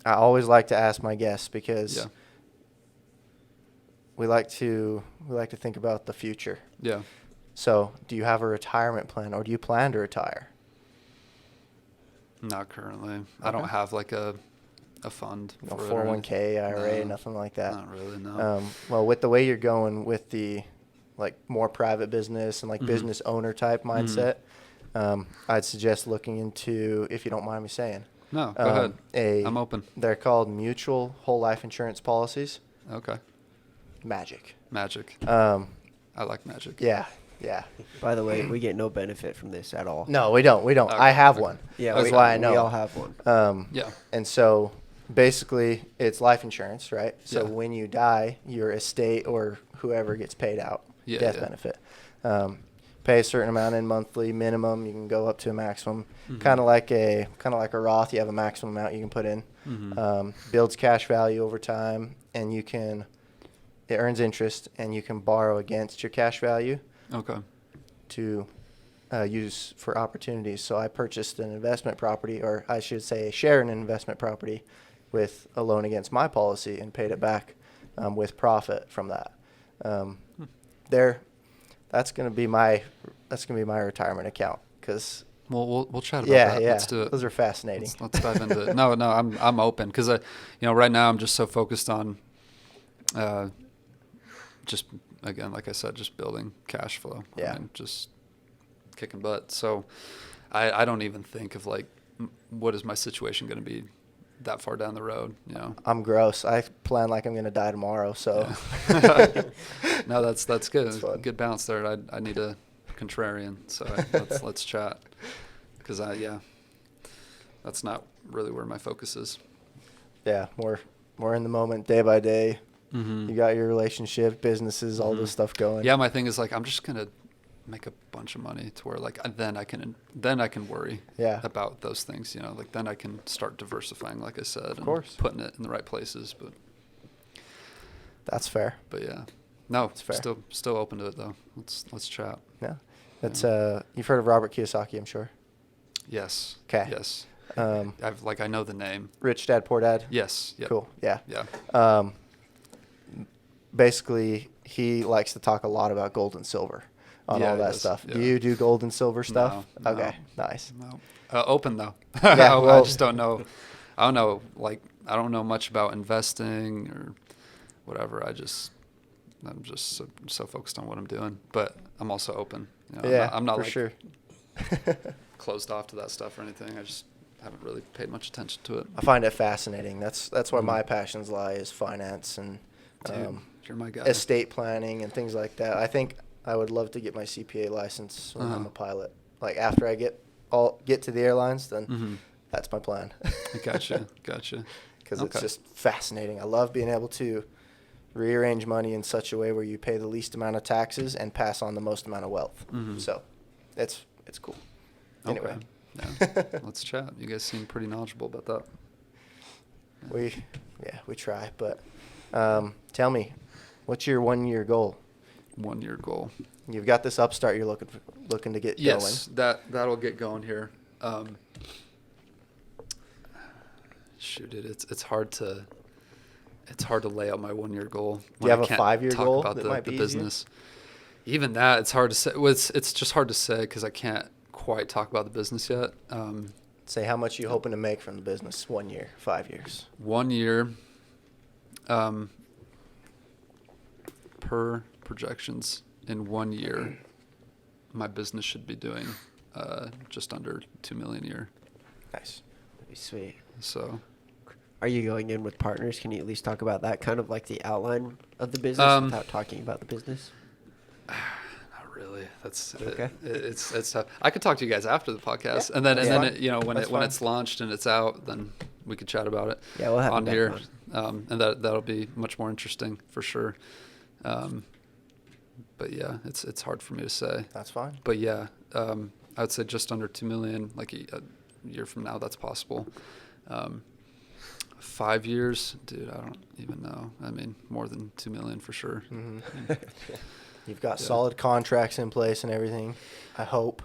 always like to ask my guests because Yeah. we like to think about the future. Yeah. So, do you have a retirement plan, or do you plan to retire? Not currently. I Okay. don't have like a fund. No for it or 401k, IRA, No. nothing like that. Not really. No. Well, with the way you're going with the like more private business and like business owner type mindset, I'd suggest looking into, if you don't mind me saying, No. Go ahead. I'm open. They're called mutual whole life insurance policies. Okay. Magic. Magic. Um, I like magic. yeah. By the way, we get no benefit from this at all. No, we don't. Okay, I have okay. one. Yeah, That's we, why I know. we all have one. Yeah. And so basically it's life insurance, right? So Yeah. when you die, your estate or whoever gets paid out, Yeah, death yeah. benefit. Pay a certain amount in monthly minimum. You can go up to a maximum. Mhm. Kind of like a Roth. You have a maximum amount you can put in. Mhm. Builds cash value over time, and it earns interest, and you can borrow against your cash value Okay. to use for opportunities. So I purchased an investment property, or I should say share in an investment property with a loan against my policy, and paid it back with profit from that. That's going to be my retirement account, because We'll chat about that. yeah, Let's do it. those are fascinating. Let's dive into it. No, I'm open, because right now I'm just so focused on, just again, like I said, just building cash flow. Yeah. Just kicking butt. So I don't even think of like, what is my situation going to be that far down the road, you know? I'm gross. I plan like I'm going to die tomorrow, so Yeah. No, that's good. It's fun. Good balance there. I need a contrarian, so let's chat, because that's not really where my focus is. yeah, more in the moment, day by day. Mm-hmm. You got your relationship, businesses, all this stuff going. Yeah, my thing is like, I'm just gonna make a bunch of money to where like then I can worry Yeah. about those things, you know, like then I can start diversifying, like I said, and course. putting it in the right places. That's fair. But yeah, no, That's fair. still open to it though. Let's chat. Yeah. That's you've heard of Robert Kiyosaki, I'm sure. Yes. 'Kay. Yes. Um, I know the name. Rich Dad, Poor Dad. Yes. Yep. Cool. Yeah. Yeah. Basically, he likes to talk a lot about gold and silver. on Yeah, all he that does, stuff. yeah. Do you do gold and silver stuff? No, Okay, nice. No. Open though. Yeah, I well- just don't know. I don't know. Like, I don't know much about investing or whatever. I'm just so focused on what I'm doing. But I'm also open. You know, Yeah, I'm not for like sure. closed off to that stuff or anything. I just haven't really paid much attention to it. I find it fascinating. That's where Mhm. my passions lie, is finance and Dude, you're my guy. estate planning and things like that. I think I would love to get my CPA license when I'm Uh-huh. a pilot. Like after I get to the airlines, then Mhm. that's my plan. Gotcha. Because it's Okay. just fascinating. I love being able to rearrange money in such a way where you pay the least amount of taxes and pass on the most amount of wealth. Mhm. So it's cool. Anyway. Okay. Yeah. Let's chat. You guys seem pretty knowledgeable about that. We try. But tell me, what's your 1 year goal? 1 year goal. You've got this upstart you're looking to get Yes, going. that'll get going here. Shoot it. It's hard to lay out my 1 year goal. Do you when have I a can't 5 year talk goal about that the, might the be easier? business. Even that, it's hard to say. Well, it's just hard to say because I can't quite talk about the business yet. Say how much you hoping to make from the business 1 year, 5 years. 1 year, per projections, in 1 year, my business should be doing just under $2 million a year. Nice. That'd be sweet. So Are you going in with partners? Can you at least talk about that, kind of like the outline of the business without talking about the business? not really. That's Okay. It's tough. I could talk to you guys after the podcast, Yeah, and then that's fine. you know when That's when fine. it's launched and it's out, then we could chat about it. Yeah, we'll have on it back here, on. and that'll be much more interesting for sure. But yeah, it's hard for me to say. That's fine. But yeah, I would say just under 2 million, like a year from now, that's possible. 5 years, dude, I don't even know. I mean, more than 2 million for sure. Mhm. Yeah. You've got Yeah. solid contracts in place and everything, I hope.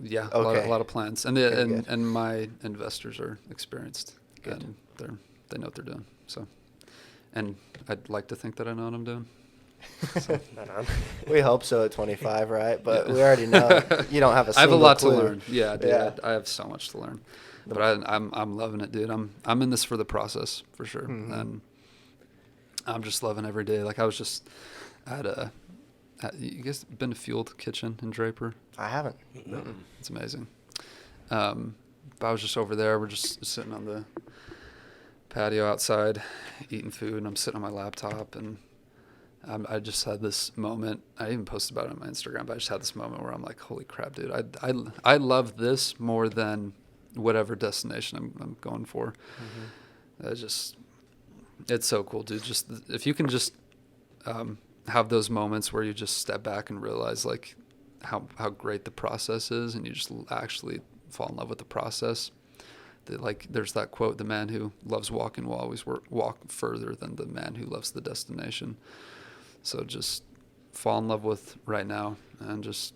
Yeah, Okay. a lot of plans, and Good. and my investors are experienced, Good. and they know what they're doing. So, and I'd like to think that I know what I'm doing. So. Right on. We hope so at 25, right? But Yeah. we already know you don't have a I have a single lot clue. to learn. Yeah, dude, Yeah. I have so much to learn. But I'm loving it, dude. I'm in this for the process for sure, Mhm. and I'm just loving every day. Like I was just you guys been to Fueled Kitchen in Draper? I haven't. No, it's amazing. But I was just over there. We're just sitting on the patio outside, eating food, and I'm sitting on my laptop, and I just had this moment. I even posted about it on my Instagram, but I just had this moment where I'm like, holy crap, dude. I love this more than whatever destination I'm going for. It's so cool, dude. Just if you can just have those moments where you just step back and realize like how great the process is, and you just actually fall in love with the process. Like there's that quote, the man who loves walking will always walk further than the man who loves the destination. So just fall in love with right now and just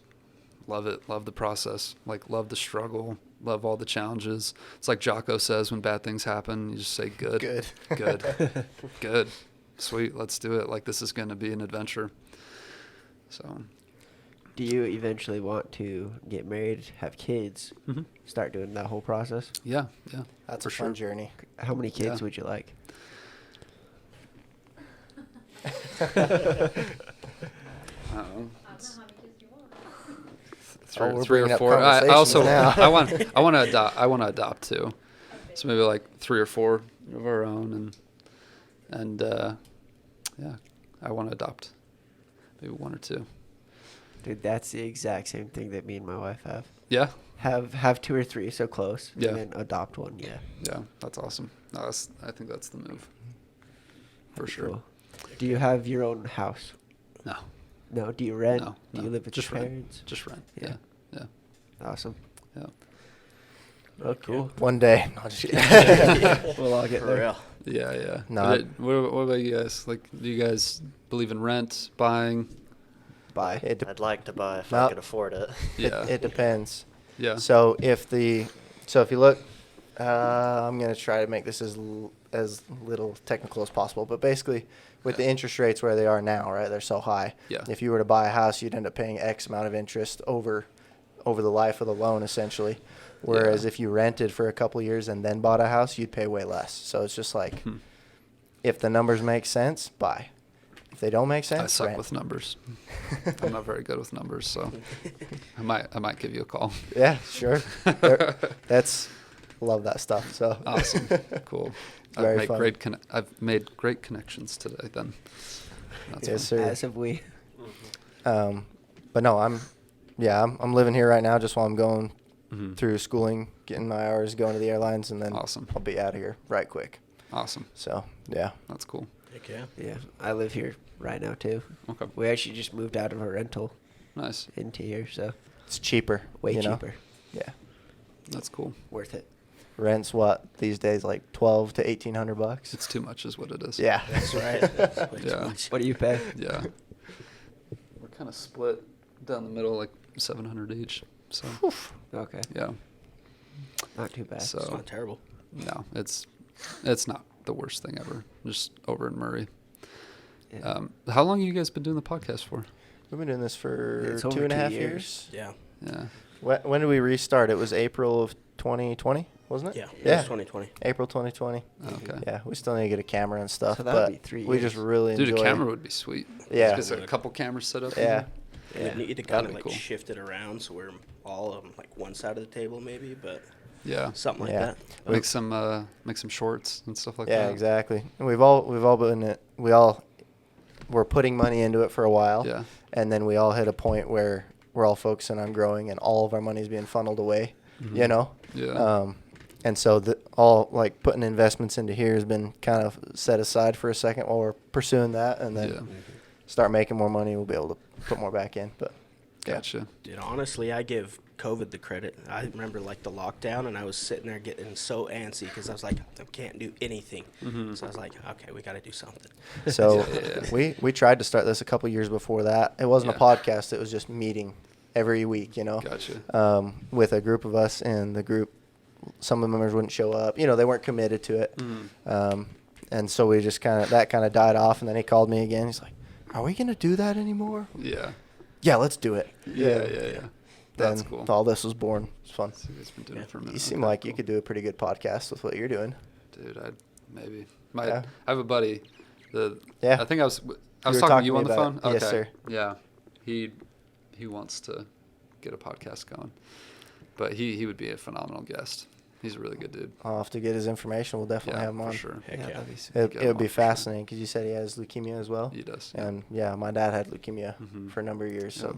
love it. Love the process. Like love the struggle. Love all the challenges. It's like Jocko says when bad things happen, you just say good. Good. Good. Good. Sweet. Let's do it. Like this is going to be an adventure. So. Do you eventually want to get married, have kids, Mhm. start doing that whole process? Yeah. That's for a fun sure. journey. How many kids Yeah. would you like? I don't know. I don't know how many kids you want. Oh, we're Three bringing or up four. I also conversations now. I want to adopt too. So maybe like 3 or 4 of our own, and yeah, I want to adopt maybe 1 or 2. Dude, that's the exact same thing that me and my wife have. Yeah, Have 2 or 3 so close, Yeah. and then adopt one. Yeah, yeah, that's awesome. No, I think that's the move for That'd be sure. cool. Do you have your own house? No, No. Do you rent? no, Do no. you live with just your rent. parents? Just rent. Yeah. Yeah, Awesome. yeah. Oh, cool. One day. No, just kidding. We'll all get For there. real. Yeah. No, What about you guys? Like, do you guys believe in rent, buying? Bye. It, de- I'd like to buy if Well, I could afford it. Yeah. it depends. Yeah. So if you look, I'm gonna try to make this as little technical as possible. But basically, with the interest rates where they are now, right? They're so high. Yeah. If you were to buy a house, you'd end up paying X amount of interest over the life of the loan, essentially. Whereas Yeah. if you rented for a couple of years and then bought a house, you'd pay way less. So it's just like, if the numbers make sense, buy. If they don't make sense, I suck rent. with numbers. I'm not very good with numbers, so I might give you a call. Yeah, sure. Love that stuff. So Awesome, cool. Very fun. I've made great connections today. Then. That's Yes, fun. sir. As have we. But no, I'm living here right now just while I'm going Mhm. through schooling, getting my hours, going to the airlines, and then Awesome. I'll be out of here right quick. Awesome. So yeah, That's cool. Heck yeah. Yeah, I live here right now too. Okay. We actually just moved out of a rental Nice. into here, so it's cheaper. way you know? cheaper. Yeah, That's cool. Worth it. rent's what these days, like $1,200 to $1,800. It's too much, is what it is. Yeah, That's right. That's way too Yeah. much. What do you pay? Yeah. We're kind of split down the middle, like 700 each. So Okay, yeah. not too bad. So It's not terrible. no, it's not the worst thing ever. Just over in Murray. Yeah. How long have you guys been doing the podcast for? we've been doing this for It's over 2.5 2 years. Yeah. Yeah. When did we restart? It was April of 2020, wasn't it? Yeah. Yeah. It was 2020. April 2020. Okay. Yeah, we still need to get a camera and stuff, So that would but be 3 we years. just really Dude, enjoy. a camera would be sweet. Yeah. Just get a couple cameras set up. in Yeah. here. We need to That'd kind of be like cool. shift it around so we're all on like one side of the table maybe, but Yeah. something like Yeah. that. Make some shorts and stuff like Yeah, that. exactly. And we've all been it. We all were putting money into it for a while. Yeah. And then we all hit a point where we're all focusing on growing, and all of our money is being funneled away. Mhm. You know. Yeah. And so all like putting investments into here has been kind of set aside for a second while we're pursuing that, and then Yeah. start making more money. We'll be able to put more back in. But yeah. Gotcha. Dude, honestly, I give COVID the credit. I remember like the lockdown, and I was sitting there getting so antsy because I was like, I can't do anything. Mhm. So I was like, okay, we got to do something. So Yeah. we tried to start this a couple years before that. It wasn't a Yeah. podcast. It was just meeting every week, you know. Gotcha. With a group of us, and the group, some of the members wouldn't show up. You know, they weren't committed to it. Mhm. And so we just kind of died off. And then he called me again. He's like, "Are we gonna do that anymore?" Yeah. Yeah, let's do it. Yeah. Then That's cool. all this was born. It's fun. So you guys been doing it for a minute. You seem Okay, like you cool. could do a pretty good podcast with what you're doing. Dude, maybe. Yeah. I have a buddy. Yeah. I think I was You talking were to talking you to on me the about phone. it. Yes, Okay. sir. Yeah. He wants to get a podcast going, but he would be a phenomenal guest. He's a really good dude. I'll have to get his information. We'll definitely Yeah, have him for on. sure. Heck yeah. that'd be sweet. It Get would him be on for sure. fascinating because you said he has leukemia as well. He does. Yeah. And yeah, my dad had leukemia Mhm. for a number of years, so Yeah.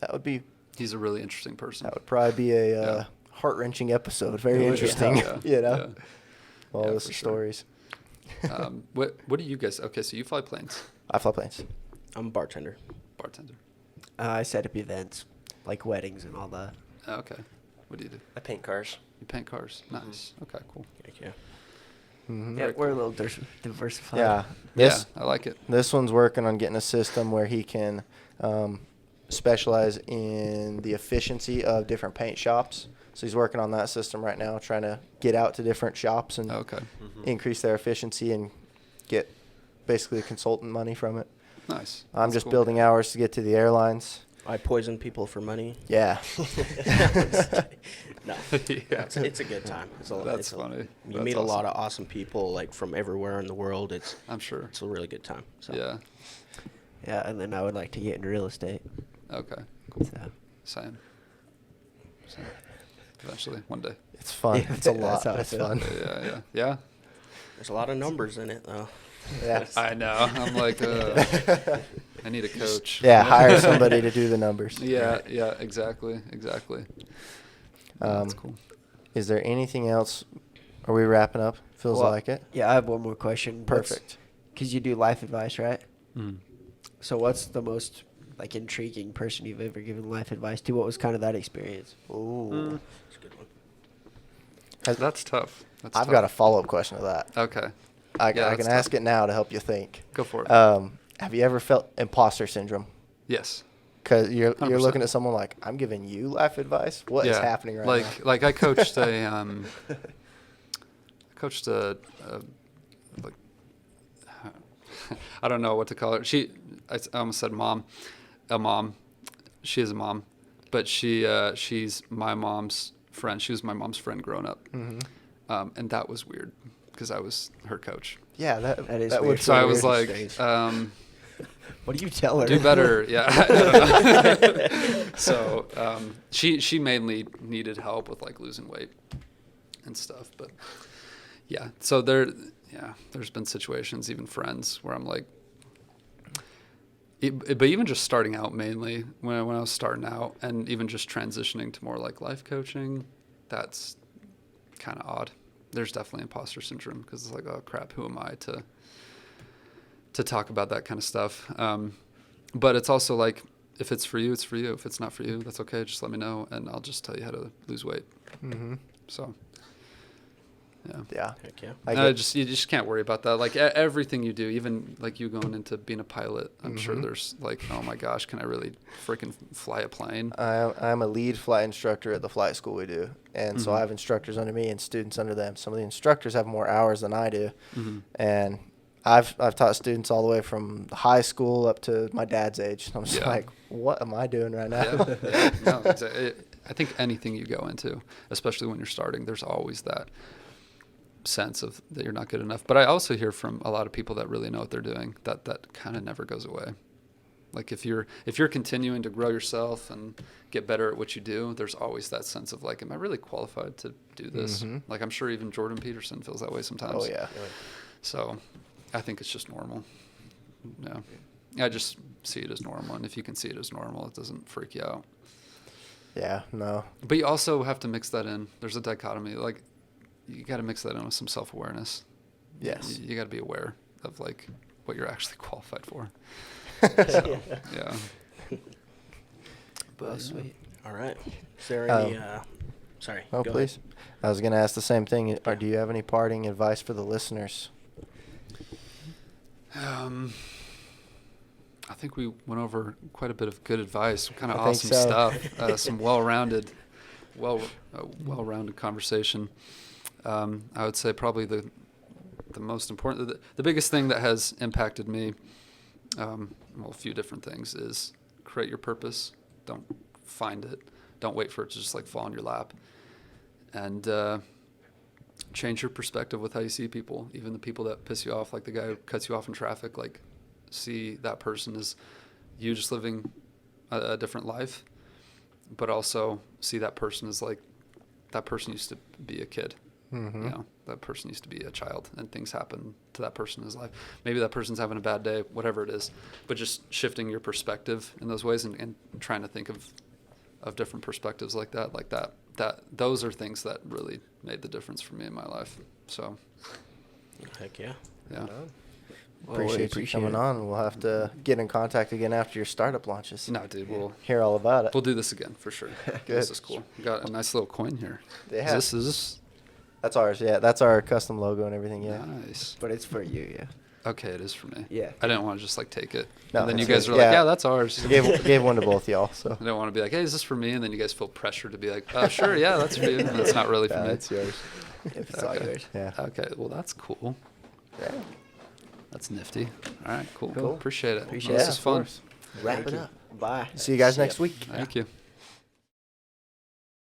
that would be He's a really interesting person. that would probably be a Yeah. heart wrenching episode. Very It would be. interesting, Yeah. you know. Yeah. All Yeah, this for is sure. stories. What do you guys? Okay, so you fly planes, I fly planes. I'm a bartender. bartender. I set up events, like weddings and all that. Oh, okay. What do you do? I paint cars. You paint cars. Nice. Okay, cool. Heck yeah. Mhm. Yeah, we're a little diversified. Yeah. This Yeah, I like it. this one's working on getting a system where he can specialize in the efficiency of different paint shops. So he's working on that system right now, trying to get out to different shops and Okay. increase their efficiency and get basically consultant money from it. Nice. I'm That's just cool. building hours to get to the airlines. I poison people for money. Yeah. No, Yeah. it's a good time. That's it's funny. You That's meet a lot awesome. of awesome people like from everywhere in the world. I'm sure. It's a really good time. So. Yeah. Yeah, and then I would like to get into real estate. Okay. Cool. So. Same. Eventually, one day. It's fun. Yeah, It's a that's lot. how I It's feel. fun. Yeah. There's a lot of numbers in it though. Yeah. I know. I'm like, I need a coach. Yeah, hire somebody to do the numbers. Yeah. Exactly. That's cool. Is there anything else? Are we wrapping up? Feels Well, like it. Yeah, I have one more question. Perfect. Because you do life advice, right? Mm. So what's the most like intriguing person you've ever given life advice to? What was kind of that experience? Ooh. It's a good one. That's tough. I've got a follow-up question to that. Okay. I Yeah, can that's ask tough. it now to help you think. Go for it. Have you ever felt imposter syndrome? Yes. Because you're 100%. looking at someone like, I'm giving you life advice? What is happening right now? Like I coached a I don't know what to call her. I almost said mom, a mom. She is a mom, but she's my mom's friend. She was my mom's friend growing up. And that was weird because I was her coach. Yeah, That is that weird. would So feel I was weird. like, What do you tell her? do better. Yeah. I don't know. So she mainly needed help with like losing weight and stuff. But yeah, so there's been situations, even friends, where I'm like, but even just starting out mainly when I was starting out and even just transitioning to more like life coaching, that's kind of odd. There's definitely imposter syndrome because it's like, oh crap, who am I to talk about that kind of stuff. But it's also like, if it's for you, it's for you. If it's not for you, that's okay. Just let me know and I'll just tell you how to lose weight. So Yeah. Heck yeah. you just can't worry about that. Like everything you do, even like you going into being a pilot, I'm sure there's like, oh my gosh, can I really freaking fly a plane? I'm a lead flight instructor at the flight school we do. And so I have instructors under me and students under them. Some of the instructors have more hours than I do. And I've taught students all the way from high school up to my dad's age. I'm just like, what am I doing right now? No, exactly. I think anything you go into, especially when you're starting, there's always that sense of that you're not good enough. But I also hear from a lot of people that really know what they're doing that kind of never goes away. Like if you're continuing to grow yourself and get better at what you do, there's always that sense of like, am I really qualified to do this? Like I'm sure even Jordan Peterson feels that way sometimes. Oh yeah. So I think it's just normal. Yeah. I just see it as normal. And if you can see it as normal, it doesn't freak you out. Yeah, no. But you also have to mix that in. There's a dichotomy. Like you got to mix that in with some self-awareness. Yes. You got to be aware of like what you're actually qualified for. So, yeah. But Sweet. All right. Is there any? Sorry. Oh, go please. ahead. I was going to ask the same thing. Or do you have any parting advice for the listeners? I think we went over quite a bit of good advice, kind of I think awesome so. stuff, some well-rounded conversation. I would say probably the most important, the biggest thing that has impacted me, a few different things, is create your purpose. Don't find it. Don't wait for it to just like fall in your lap. And change your perspective with how you see people, even the people that piss you off, like the guy who cuts you off in traffic. Like, see that person as you just living a different life, but also see that person as like that person used to be a kid. That person used to be a child, and things happen to that person in his life. Maybe that person's having a bad day, whatever it is, but just shifting your perspective in those ways and trying to think of different perspectives like that, those are things that really made the difference for me in my life. So Heck yeah. yeah. Well, appreciate you coming on. We'll have to get in contact again after your startup launches. No, dude, we'll Hear all about it. do this again for sure. Good. This is cool. We got a nice little coin here. Yeah. Is this That's ours, yeah. That's our custom logo and everything, yeah. nice? But it's for you, yeah. Okay, it is for me. Yeah. I didn't want to just like take it. No, And then you it's guys good. are like, Yeah. yeah, that's ours. We gave one to both y'all, so. I don't want to be like, hey, is this for me? And then you guys feel pressure to be like, sure, yeah, that's for you. And it's not really for Yeah, me. it's yours. If it's all Okay. yours. Yeah. Okay, well, that's cool. Yeah. That's nifty. All right, cool. Cool. Appreciate it. Appreciate Well, it. this is of fun. course. Wrap it up. Bye. See you guys next week. Thank you.